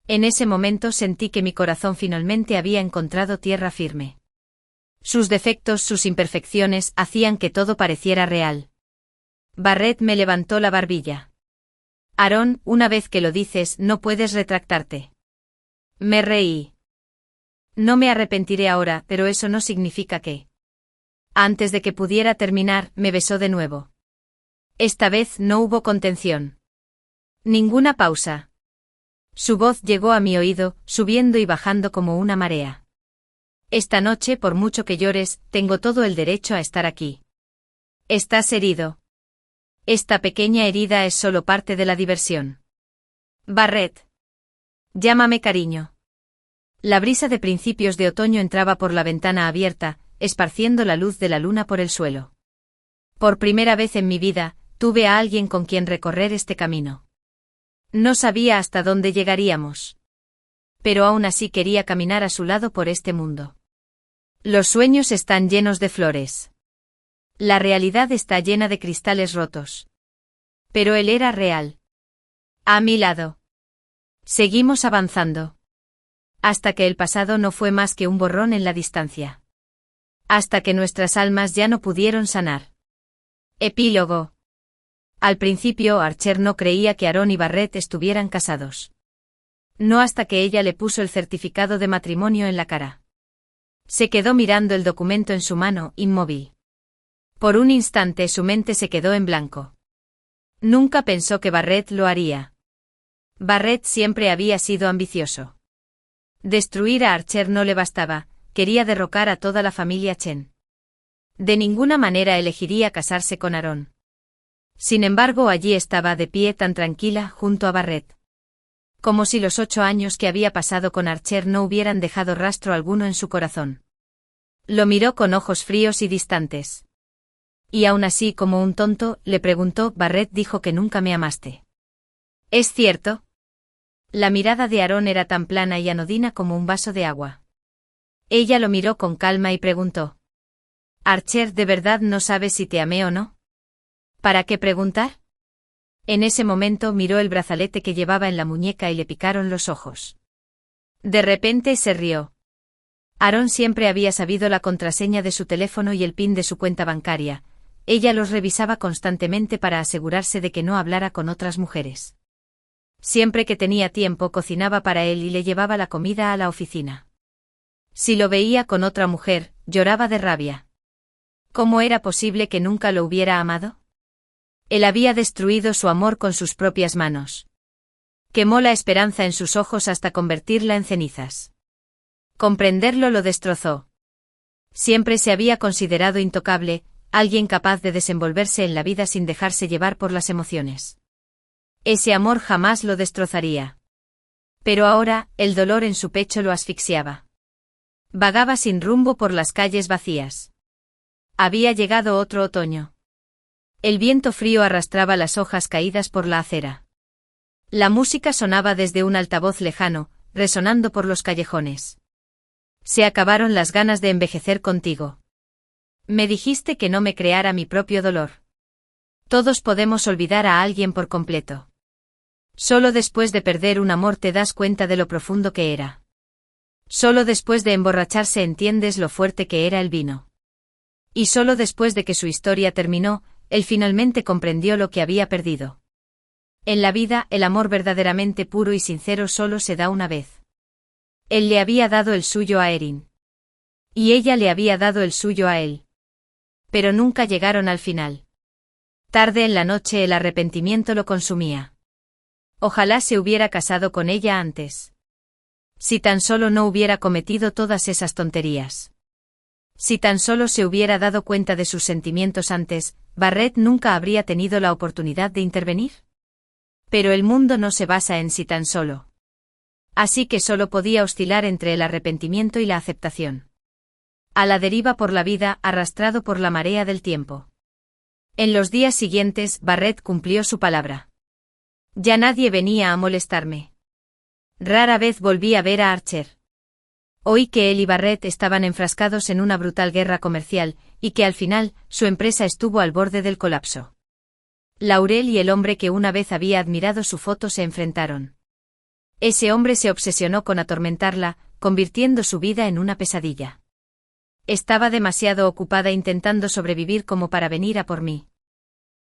S1: En ese momento sentí que mi corazón finalmente había encontrado tierra firme. Sus defectos, sus imperfecciones, hacían que todo pareciera real. Barrett me levantó la barbilla. Aaron, una vez que lo dices, no puedes retractarte. Me reí. No me arrepentiré ahora, pero eso no significa que... Antes de que pudiera terminar, me besó de nuevo. Esta vez no hubo contención. Ninguna pausa. Su voz llegó a mi oído, subiendo y bajando como una marea. Esta noche, por mucho que llores, tengo todo el derecho a estar aquí. Estás herido. Esta pequeña herida es solo parte de la diversión. Barrett. Llámame cariño. La brisa de principios de otoño entraba por la ventana abierta, esparciendo la luz de la luna por el suelo. Por primera vez en mi vida, tuve a alguien con quien recorrer este camino. No sabía hasta dónde llegaríamos. Pero aún así quería caminar a su lado por este mundo. Los sueños están llenos de flores. La realidad está llena de cristales rotos. Pero él era real. A mi lado. Seguimos avanzando. Hasta que el pasado no fue más que un borrón en la distancia. Hasta que nuestras almas ya no pudieron sanar. Epílogo. Al principio Archer no creía que Aaron y Barrett estuvieran casados. No hasta que ella le puso el certificado de matrimonio en la cara. Se quedó mirando el documento en su mano, inmóvil. Por un instante su mente se quedó en blanco. Nunca pensó que Barrett lo haría. Barrett siempre había sido ambicioso. Destruir a Archer no le bastaba, quería derrocar a toda la familia Chen. De ninguna manera elegiría casarse con Aaron. Sin embargo, allí estaba de pie tan tranquila junto a Barrett. Como si los 8 años que había pasado con Archer no hubieran dejado rastro alguno en su corazón. Lo miró con ojos fríos y distantes. Y aún así, como un tonto, le preguntó, Barrett dijo que nunca me amaste. ¿Es cierto? La mirada de Aaron era tan plana y anodina como un vaso de agua. Ella lo miró con calma y preguntó. Archer, ¿de verdad no sabes si te amé o no? ¿Para qué preguntar? En ese momento miró el brazalete que llevaba en la muñeca y le picaron los ojos. De repente se rió. Aaron siempre había sabido la contraseña de su teléfono y el PIN de su cuenta bancaria. Ella los revisaba constantemente para asegurarse de que no hablara con otras mujeres. Siempre que tenía tiempo cocinaba para él y le llevaba la comida a la oficina. Si lo veía con otra mujer, lloraba de rabia. ¿Cómo era posible que nunca lo hubiera amado? Él había destruido su amor con sus propias manos. Quemó la esperanza en sus ojos hasta convertirla en cenizas. Comprenderlo lo destrozó. Siempre se había considerado intocable, alguien capaz de desenvolverse en la vida sin dejarse llevar por las emociones. Ese amor jamás lo destrozaría. Pero ahora, el dolor en su pecho lo asfixiaba. Vagaba sin rumbo por las calles vacías. Había llegado otro otoño. El viento frío arrastraba las hojas caídas por la acera. La música sonaba desde un altavoz lejano, resonando por los callejones. Se acabaron las ganas de envejecer contigo. Me dijiste que no me creara mi propio dolor. Todos podemos olvidar a alguien por completo. Solo después de perder un amor te das cuenta de lo profundo que era. Solo después de emborracharse entiendes lo fuerte que era el vino. Y solo después de que su historia terminó, él finalmente comprendió lo que había perdido. En la vida, el amor verdaderamente puro y sincero solo se da una vez. Él le había dado el suyo a Erin. Y ella le había dado el suyo a él. Pero nunca llegaron al final. Tarde en la noche el arrepentimiento lo consumía. Ojalá se hubiera casado con ella antes. Si tan solo no hubiera cometido todas esas tonterías. Si tan solo se hubiera dado cuenta de sus sentimientos antes, Barrett nunca habría tenido la oportunidad de intervenir. Pero el mundo no se basa en si tan solo. Así que solo podía oscilar entre el arrepentimiento y la aceptación. A la deriva por la vida, arrastrado por la marea del tiempo. En los días siguientes, Barrett cumplió su palabra. Ya nadie venía a molestarme. Rara vez volví a ver a Archer. Oí que él y Barrett estaban enfrascados en una brutal guerra comercial, y que al final, su empresa estuvo al borde del colapso. Laurel y el hombre que una vez había admirado su foto se enfrentaron. Ese hombre se obsesionó con atormentarla, convirtiendo su vida en una pesadilla. Estaba demasiado ocupada intentando sobrevivir como para venir a por mí.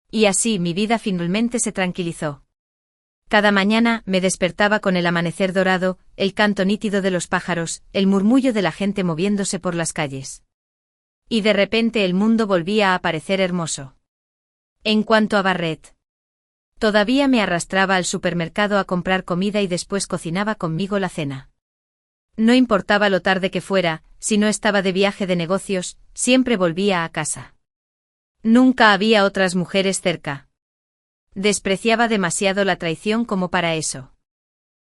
S1: Y así mi vida finalmente se tranquilizó. Cada mañana me despertaba con el amanecer dorado, el canto nítido de los pájaros, el murmullo de la gente moviéndose por las calles. Y de repente el mundo volvía a parecer hermoso. En cuanto a Barrett, todavía me arrastraba al supermercado a comprar comida y después cocinaba conmigo la cena. No importaba lo tarde que fuera, si no estaba de viaje de negocios, siempre volvía a casa. Nunca había otras mujeres cerca. Despreciaba demasiado la traición como para eso.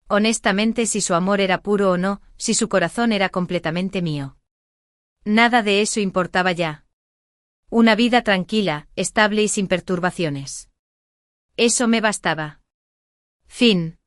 S1: Honestamente, si su amor era puro o no, si su corazón era completamente mío. Nada de eso importaba ya. Una vida tranquila, estable y sin perturbaciones. Eso me bastaba. Fin.